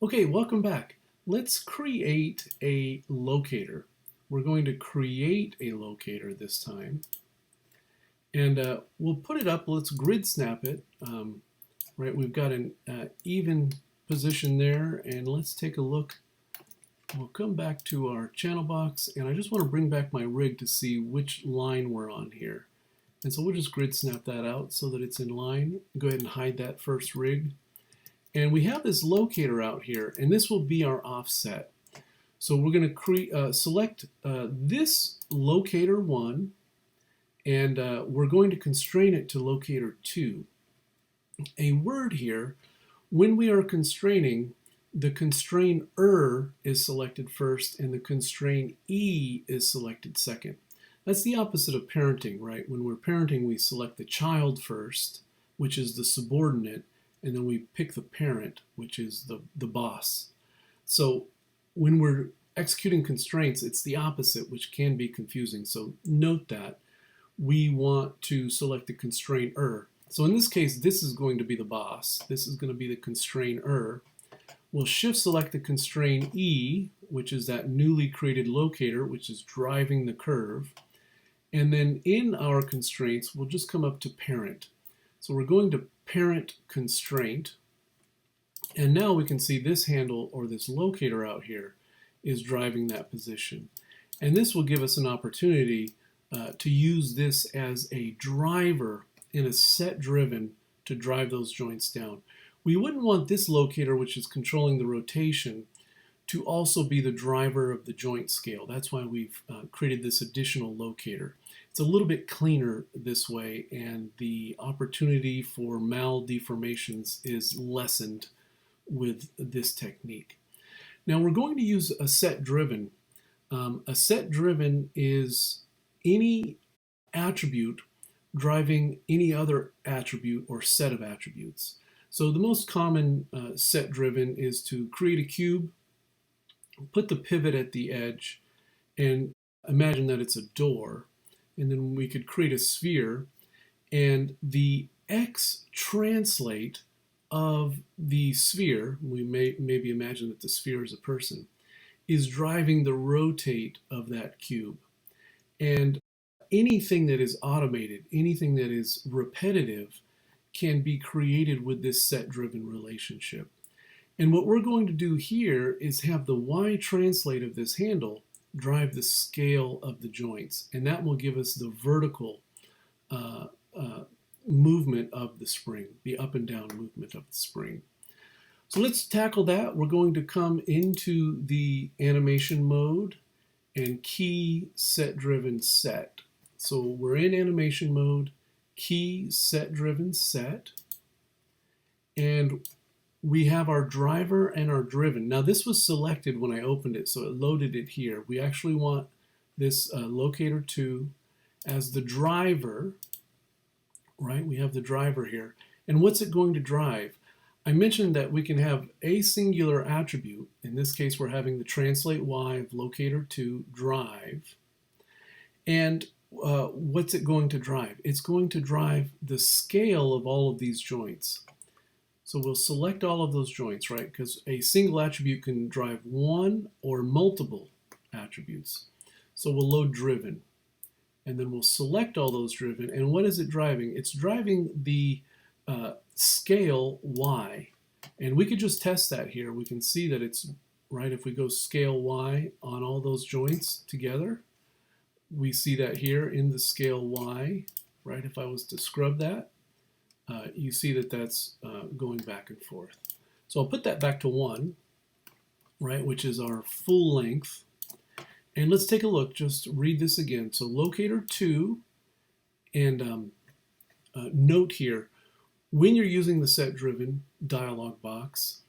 [SPEAKER 1] Okay, welcome back. Let's create a locator. We're going to create a locator this time. And we'll put it up, let's grid snap it. Right, we've got an even position there, and let's take a look. We'll come back to our channel box, and I just want to bring back my rig to see which line we're on here. And so we'll just grid snap that out so that it's in line. Go ahead and hide that first rig. And we have this locator out here, and this will be our offset. So we're going to select this locator 1, and we're going to constrain it to locator 2. A word here, when we are constraining, the constrainer is selected first and the constrain E is selected second. That's the opposite of parenting, right? When we're parenting, we select the child first, which is the subordinate, and then we pick the parent, which is the boss. So when we're executing constraints, it's the opposite, which can be confusing. So note that we want to select the constrainer. So in this case, this is going to be the boss. This is going to be the constrainer. We'll shift select the constrain E, which is that newly created locator, which is driving the curve. And then in our constraints, we'll just come up to parent. So we're going to parent constraint. And now we can see this handle, or this locator out here, is driving that position. And this will give us an opportunity to use this as a driver in a set driven to drive those joints down. We wouldn't want this locator, which is controlling the rotation, to also be the driver of the joint scale. That's why we've created this additional locator. It's a little bit cleaner this way, and the opportunity for maldeformations is lessened with this technique. Now we're going to use a set driven. A set driven is any attribute driving any other attribute or set of attributes. So the most common set driven is to create a cube, put the pivot at the edge, and imagine that it's a door. And then we could create a sphere, and the X translate of the sphere, we maybe imagine that the sphere is a person, is driving the rotate of that cube. And anything that is automated, anything that is repetitive, can be created with this set-driven relationship. And what we're going to do here is have the Y translate of this handle drive the scale of the joints, and that will give us the vertical uh, uh, movement of the spring, the up and down movement of the spring. So let's tackle that. We're going to come into the animation mode and key set driven set. So we're in animation mode, key set driven set, and we have our driver and our driven. Now this was selected when I opened it, so it loaded it here. We actually want this locator 2 as the driver, right? We have the driver here. And what's it going to drive? I mentioned that we can have a singular attribute. In this case, we're having the translate Y of locator 2 drive. And what's it going to drive? It's going to drive the scale of all of these joints. So we'll select all of those joints, right? Because a single attribute can drive one or multiple attributes. So we'll load driven. And then we'll select all those driven. And what is it driving? It's driving the scale Y. And we could just test that here. We can see that it's, right, if we go scale Y on all those joints together, we see that here in the scale Y, right? If I was to scrub that, you see that that's going back and forth. So I'll put that back to 1, right, which is our full length. And let's take a look, just read this again. So locator 2, and note here, when you're using the set driven dialog box,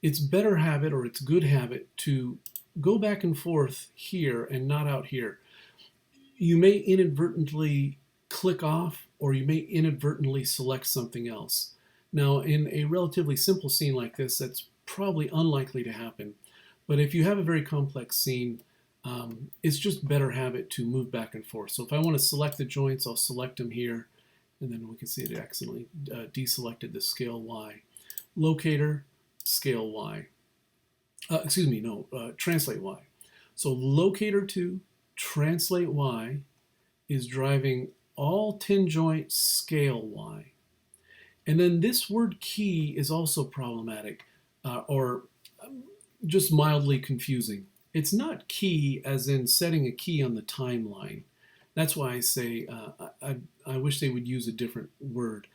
[SPEAKER 1] it's better habit, or it's good habit, to go back and forth here and not out here. You may inadvertently click off, or you may inadvertently select something else. Now, in a relatively simple scene like this, that's probably unlikely to happen. But if you have a very complex scene, it's just better habit to move back and forth. So if I want to select the joints, I'll select them here, and then we can see it accidentally deselected the scale Y. Locator, scale Y. Translate Y. So locator 2, translate Y is driving all 10 joint scale Y. And then this word key is also problematic, or just mildly confusing. It's not key as in setting a key on the timeline. That's why I say I wish they would use a different word.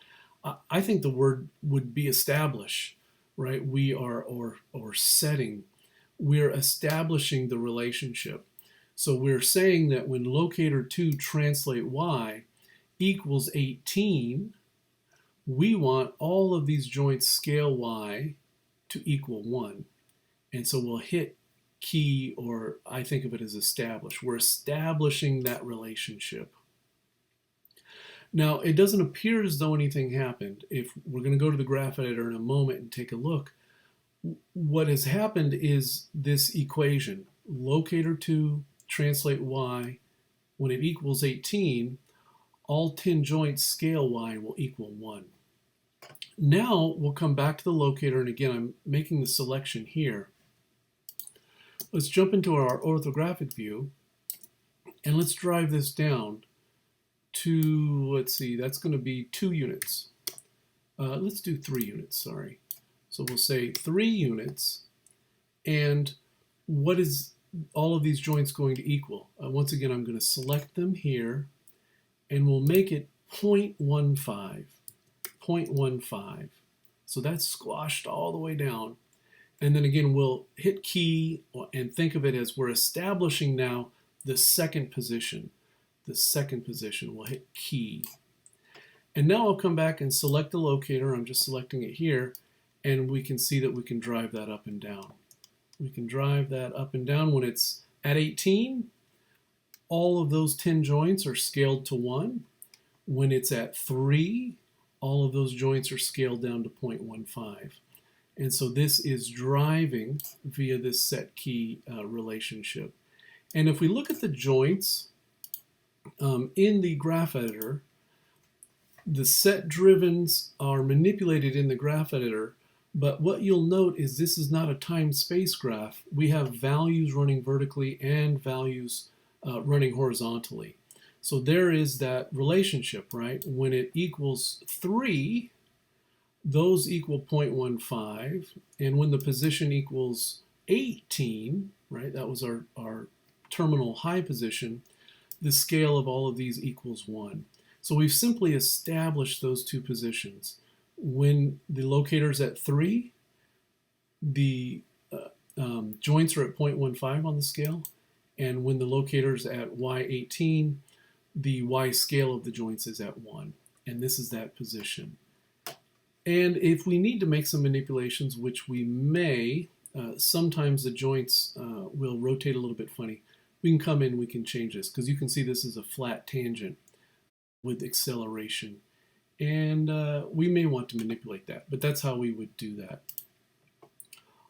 [SPEAKER 1] I think the word would be establish, right? We are, or setting. We're establishing the relationship. So we're saying that when locator 2 translate Y equals 18, we want all of these joints scale Y to equal 1. And so we'll hit key, or I think of it as establish. We're establishing that relationship. Now, it doesn't appear as though anything happened. If we're going to go to the graph editor in a moment and take a look, what has happened is this equation, locator 2, translate Y, when it equals 18, all 10 joints scale Y will equal 1. Now we'll come back to the locator, and again, I'm making the selection here. Let's jump into our orthographic view, and let's drive this down to, let's see, that's going to be 2 units. Let's do 3 units, sorry. So we'll say 3 units, and what is all of these joints going to equal? Once again, I'm going to select them here, and we'll make it 0.15. 0.15. So that's squashed all the way down. And then again, we'll hit key and think of it as we're establishing now the second position. The second position, we'll hit key. And now I'll come back and select the locator. I'm just selecting it here, and we can see that we can drive that up and down. We can drive that up and down. When it's at 18, all of those 10 joints are scaled to 1. When it's at 3, all of those joints are scaled down to 0.15. And so this is driving via this set key relationship. And if we look at the joints in the graph editor, the set drivens are manipulated in the graph editor, but what you'll note is this is not a time-space graph. We have values running vertically and values running horizontally. So there is that relationship, right? When it equals 3, those equal 0.15, and when the position equals 18, right, that was our terminal high position, the scale of all of these equals 1. So we've simply established those two positions. When the locator's at 3, the joints are at 0.15 on the scale, and when the locator's at y18, the y scale of the joints is at 1, and this is that position. And if we need to make some manipulations, which we may, sometimes the joints will rotate a little bit funny. We can come in, we can change this, because you can see this is a flat tangent with acceleration. And we may want to manipulate that, but that's how we would do that.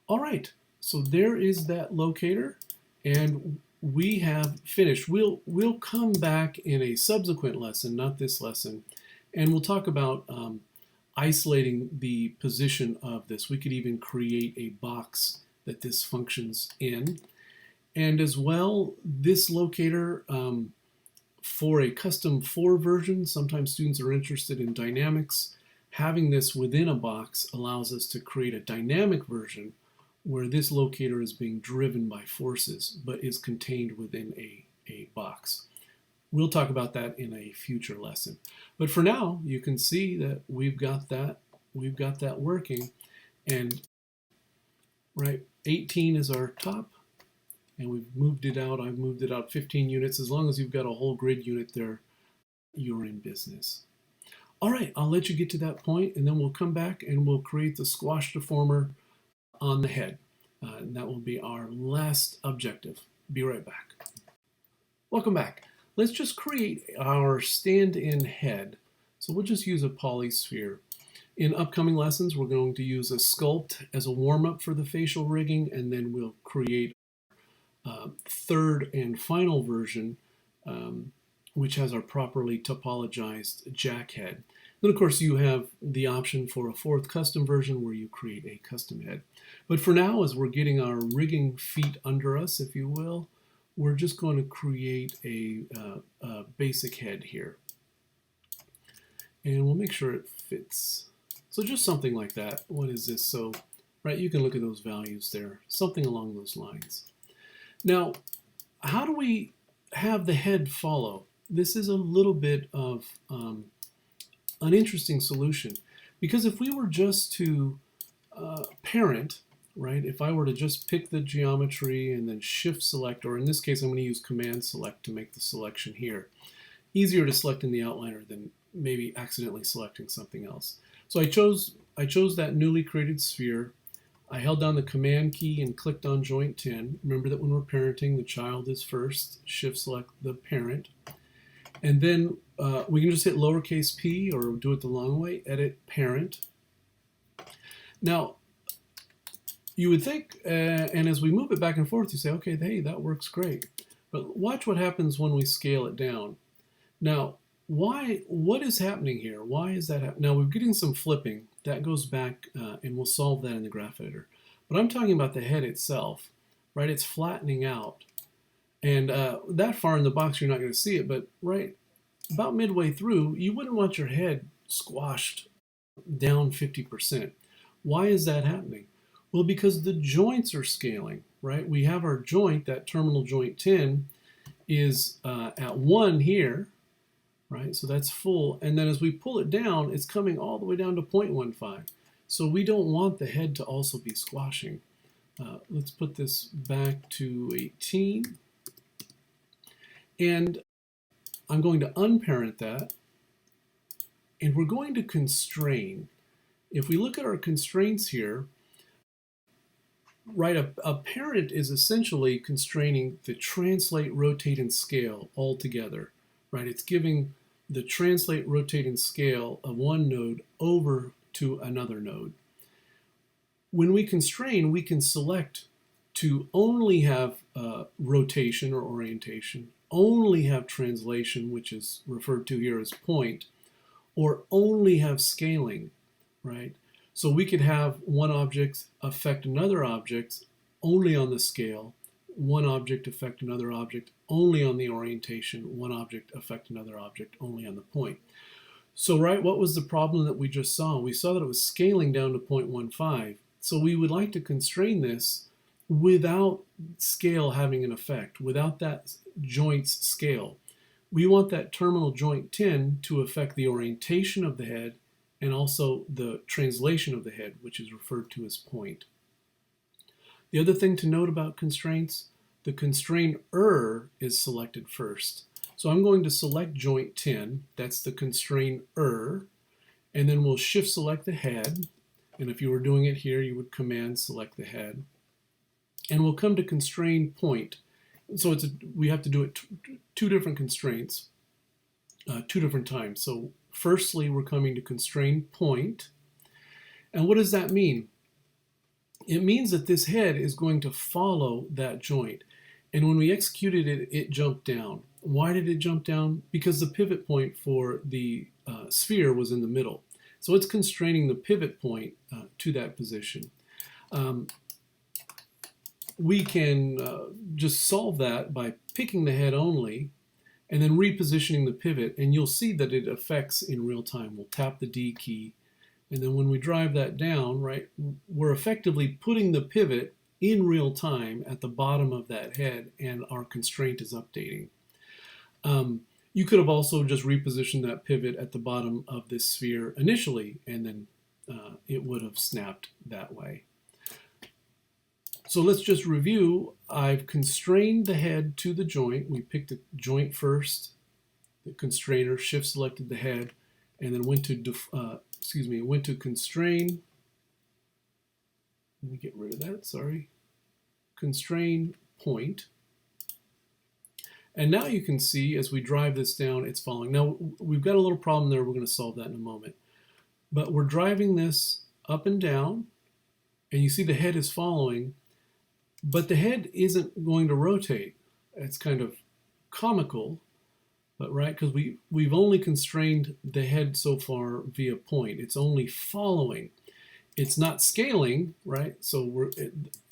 [SPEAKER 1] All right, so there is that locator, and we have finished. We'll come back in a subsequent lesson, not this lesson, and we'll talk about isolating the position of this. We could even create a box that this functions in. And as well, this locator, for a custom 4 version, sometimes students are interested in dynamics. Having this within a box allows us to create a dynamic version where this locator is being driven by forces, but is contained within a box. We'll talk about that in a future lesson. But for now, you can see that we've got that working. And right, 18 is our top, and we've moved it out. I've moved it out 15 units. As long as you've got a whole grid unit there, you're in business. All right, I'll let you get to that point, and then we'll come back and we'll create the squash deformer on the head. And that will be our last objective. Be right back. Welcome back. Let's just create our stand-in head. So we'll just use a polysphere. In upcoming lessons, we're going to use a sculpt as a warm-up for the facial rigging, and then we'll create a third and final version, which has our properly topologized jack head. Then, of course, you have the option for a 4th custom version where you create a custom head. But for now, as we're getting our rigging feet under us, if you will, we're just going to create a basic head here. And we'll make sure it fits. So just something like that. What is this? So, right, you can look at those values there. Something along those lines. Now, how do we have the head follow? This is a little bit of an interesting solution, because if we were just to parent, right, if I were to just pick the geometry and then shift select, or in this case I'm going to use command select to make the selection here. Easier to select in the outliner than maybe accidentally selecting something else. So I chose that newly created sphere. I held down the command key and clicked on joint 10. Remember that when we're parenting, the child is first. Shift select the parent. And then we can just hit lowercase p, or do it the long way, edit parent. Now, you would think, and as we move it back and forth, you say, okay, hey, that works great. But watch what happens when we scale it down. Now, what is happening here? Why is that happening? Now, we're getting some flipping. That goes back, and we'll solve that in the graph editor. But I'm talking about the head itself, right? It's flattening out. And that far in the box, you're not going to see it, but right about midway through, you wouldn't want your head squashed down 50%. Why is that happening? Well, because the joints are scaling, right? We have our joint, that terminal joint 10 is at 1 here, right? So that's full. And then as we pull it down, it's coming all the way down to 0.15. So we don't want the head to also be squashing. Let's put this back to 18. And I'm going to unparent that. And we're going to constrain. If we look at our constraints here, right, a parent is essentially constraining the translate, rotate, and scale all together, right? It's giving the translate, rotate, and scale of one node over to another node. When we constrain, we can select to only have rotation or orientation, only have translation, which is referred to here as point, or only have scaling, right? So we could have one object affect another object only on the scale, one object affect another object only on the orientation, one object affect another object only on the point. So, right, what was the problem that we just saw? We saw that it was scaling down to 0.15. So we would like to constrain this without scale having an effect, without that joint's scale. We want that terminal joint 10 to affect the orientation of the head and also the translation of the head, which is referred to as point. The other thing to note about constraints, the constrainer is selected first. So I'm going to select joint 10, that's the constrainer, and then we'll shift select the head. And if you were doing it here, you would command select the head. And we'll come to constrain point. So we have to do it two different constraints, two different times. So firstly, we're coming to constrain point. And what does that mean? It means that this head is going to follow that joint. And when we executed it, it jumped down. Why did it jump down? Because the pivot point for the sphere was in the middle. So it's constraining the pivot point to that position. We can just solve that by picking the head only and then repositioning the pivot, and you'll see that it affects in real time. We'll tap the D key, and then when we drive that down, right, we're effectively putting the pivot in real time at the bottom of that head, and our constraint is updating. You could have also just repositioned that pivot at the bottom of this sphere initially, and then it would have snapped that way. So let's just review. I've constrained the head to the joint. We picked the joint first, the constrainer, shift selected the head, and then went to constrain. Let me get rid of that, sorry. Constrain point. And now you can see as we drive this down, it's falling. Now we've got a little problem there. We're going to solve that in a moment. But we're driving this up and down, and you see the head is following, but the head isn't going to rotate. It's kind of comical, but right, because we've only constrained the head so far via point. It's only following. It's not scaling, right? So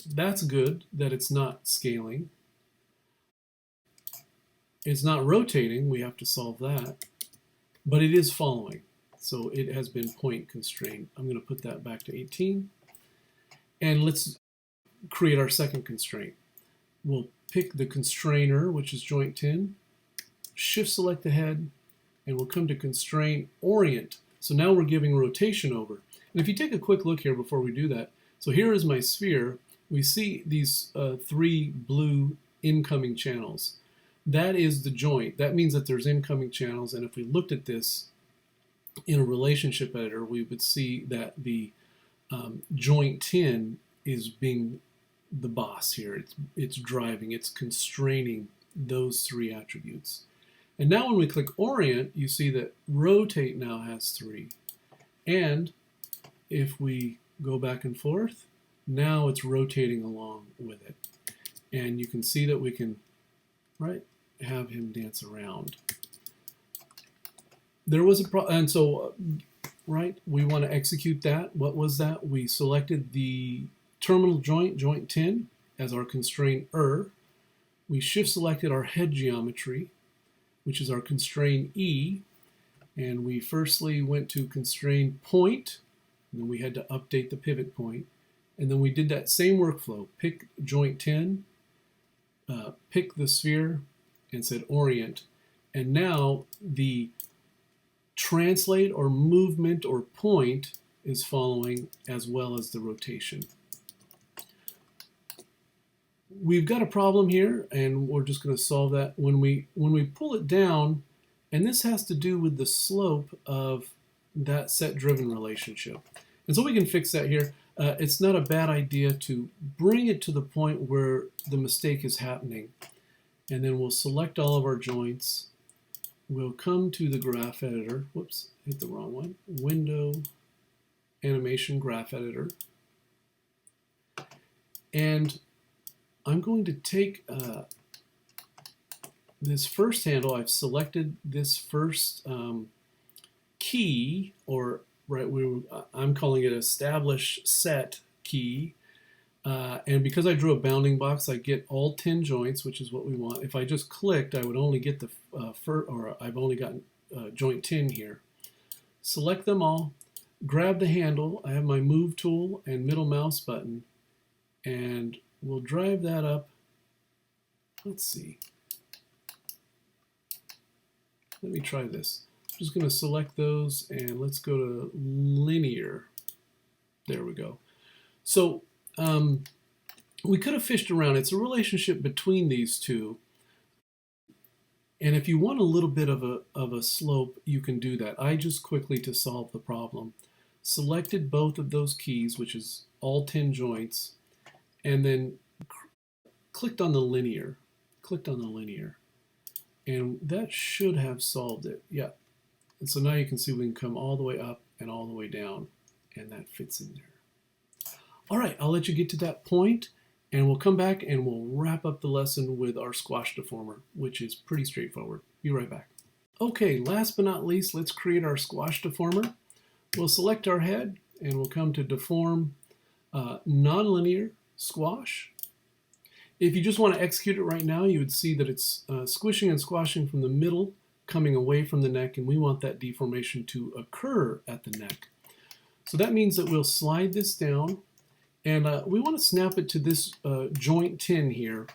[SPEAKER 1] that's good that it's not scaling. It's not rotating. We have to solve that, but it is following. So it has been point constrained. I'm going to put that back to 18. And let's create our second constraint. We'll pick the constrainer, which is joint 10, shift select the head, and we'll come to constrain orient. So now we're giving rotation over. And if you take a quick look here before we do that, so here is my sphere. We see these three blue incoming channels. That is the joint. That means that there's incoming channels, and if we looked at this in a relationship editor, we would see that the joint 10 is being the boss here. It's driving, it's constraining those three attributes. And now when we click orient, you see that rotate now has 3. And if we go back and forth, now it's rotating along with it. And you can see that we can, right, have him dance around. There was a problem, and so, right, we want to execute that. What was that? We selected the terminal joint, joint 10, as our constrainer. We shift selected our head geometry, which is our constrain E, and we firstly went to constrain point, and then we had to update the pivot point, and then we did that same workflow, pick joint 10, pick the sphere, and said orient, and now the translate or movement or point is following as well as the rotation. We've got a problem here, and we're just going to solve that. When we pull it down, and this has to do with the slope of that set-driven relationship. And so we can fix that here. It's not a bad idea to bring it to the point where the mistake is happening. And then we'll select all of our joints. We'll come to the graph editor. Whoops, hit the wrong one. Window, animation, graph editor. And I'm going to take this first handle. I've selected this first key, or right, I'm calling it establish set key. And because I drew a bounding box, I get all 10 joints, which is what we want. If I just clicked, I would only get the I've only gotten joint 10 here. Select them all, grab the handle. I have my move tool and middle mouse button, and we'll drive that up. Let's see. Let me try this. I'm just going to select those and let's go to linear. There we go. So we could have fished around. It's a relationship between these two. And if you want a little bit of a slope, you can do that. I just quickly, to solve the problem, selected both of those keys, which is all 10 joints, and then clicked on the linear. And that should have solved it. Yeah. And so now you can see we can come all the way up and all the way down, and that fits in there. All right, I'll let you get to that point, and we'll come back and we'll wrap up the lesson with our squash deformer, which is pretty straightforward. Be right back. Okay, last but not least, let's create our squash deformer. We'll select our head and we'll come to Deform Nonlinear Squash. If you just want to execute it right now, you would see that it's squishing and squashing from the middle, coming away from the neck, and we want that deformation to occur at the neck. So that means that we'll slide this down, and we want to snap it to this joint 10 here.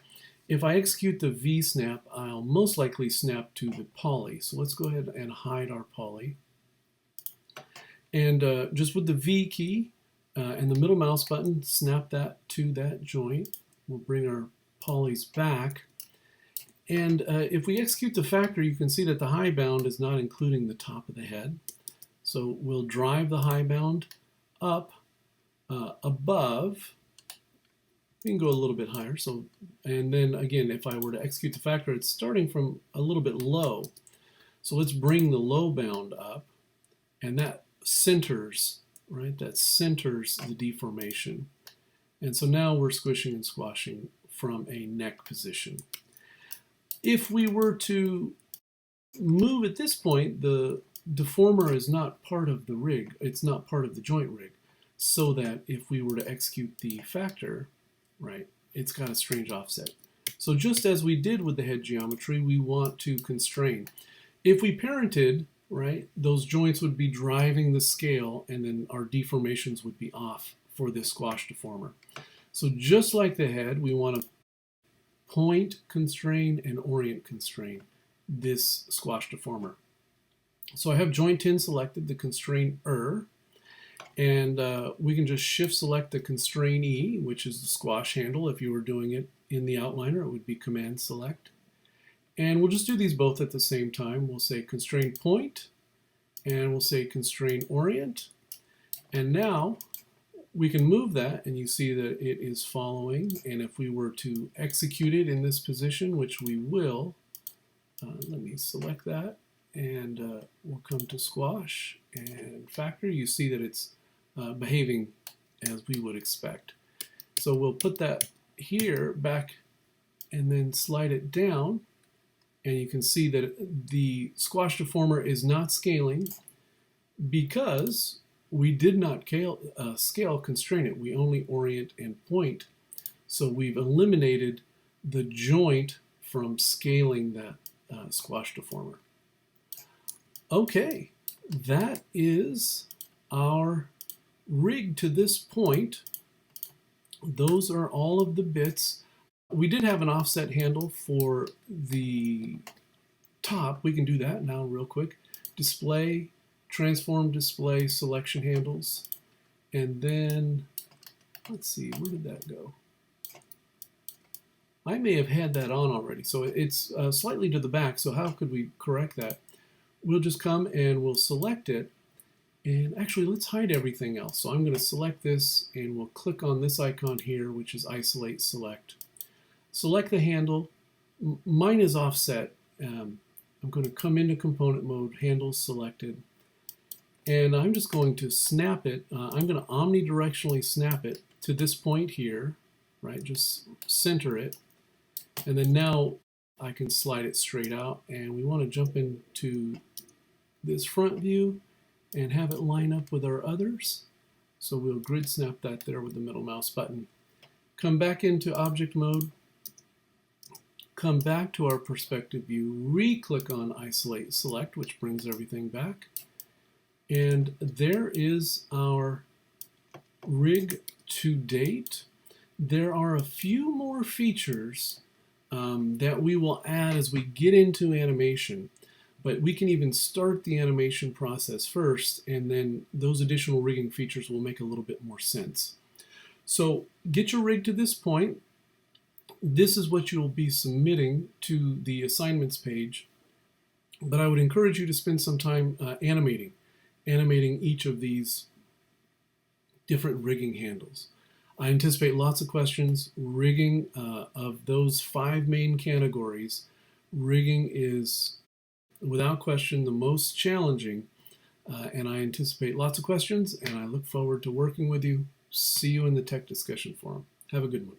[SPEAKER 1] If I execute the V snap, I'll most likely snap to the poly. So let's go ahead and hide our poly. And just with the V key and the middle mouse button, snap that to that joint. We'll bring our polys back. And if we execute the factor, you can see that the high bound is not including the top of the head. So we'll drive the high bound up above. We can go a little bit higher. So, and then again, if I were to execute the factor, it's starting from a little bit low. So let's bring the low bound up, and that centers, right? That centers the deformation. And so now we're squishing and squashing from a neck position. If we were to move at this point, the deformer is not part of the rig. It's not part of the joint rig. So that if we were to execute the factor, right, it's got a strange offset. So just as we did with the head geometry, we want to constrain. If we parented, right, those joints would be driving the scale, and then our deformations would be off for this squash deformer. So just like the head, we want to point constrain and orient constrain this squash deformer. So I have joint 10 selected, the constrainer, and we can just shift select the constrain E, which is the squash handle. If you were doing it in the outliner, it would be command select. And we'll just do these both at the same time. We'll say constrain point, and we'll say constrain orient. And now we can move that, and you see that it is following. And if we were to execute it in this position, which we will, let me select that, and we'll come to squash and factor. You see that it's behaving as we would expect. So we'll put that here back and then slide it down, and you can see that the squash deformer is not scaling because we did not scale constrain it. We only orient and point. So we've eliminated the joint from scaling that squash deformer. Okay, that is our rig to this point. Those are all of the bits. We did have an offset handle for the top. We can do that now real quick. Display, transform display, selection handles. And then, let's see, where did that go? I may have had that on already. So it's slightly to the back. So how could we correct that? We'll just come and we'll select it. And actually, let's hide everything else. So I'm going to select this, and we'll click on this icon here, which is Isolate Select. Select the handle. Mine is offset. I'm going to come into component mode, handles selected. And I'm just going to snap it. I'm going to omnidirectionally snap it to this point here, right? Just center it. And then now I can slide it straight out. And we want to jump into this front view and have it line up with our others. So we'll grid snap that there with the middle mouse button. Come back into object mode, come back to our perspective view, re-click on Isolate Select, which brings everything back. And there is our rig to date. There are a few more features that we will add as we get into animation, but we can even start the animation process first, and then those additional rigging features will make a little bit more sense. So get your rig to this point. This is what you'll be submitting to the assignments page, but I would encourage you to spend some time animating each of these different rigging handles. I anticipate lots of questions. Rigging of those 5 main categories, rigging is without question the most challenging, and I anticipate lots of questions, and I look forward to working with you. See you in the tech discussion forum. Have a good one.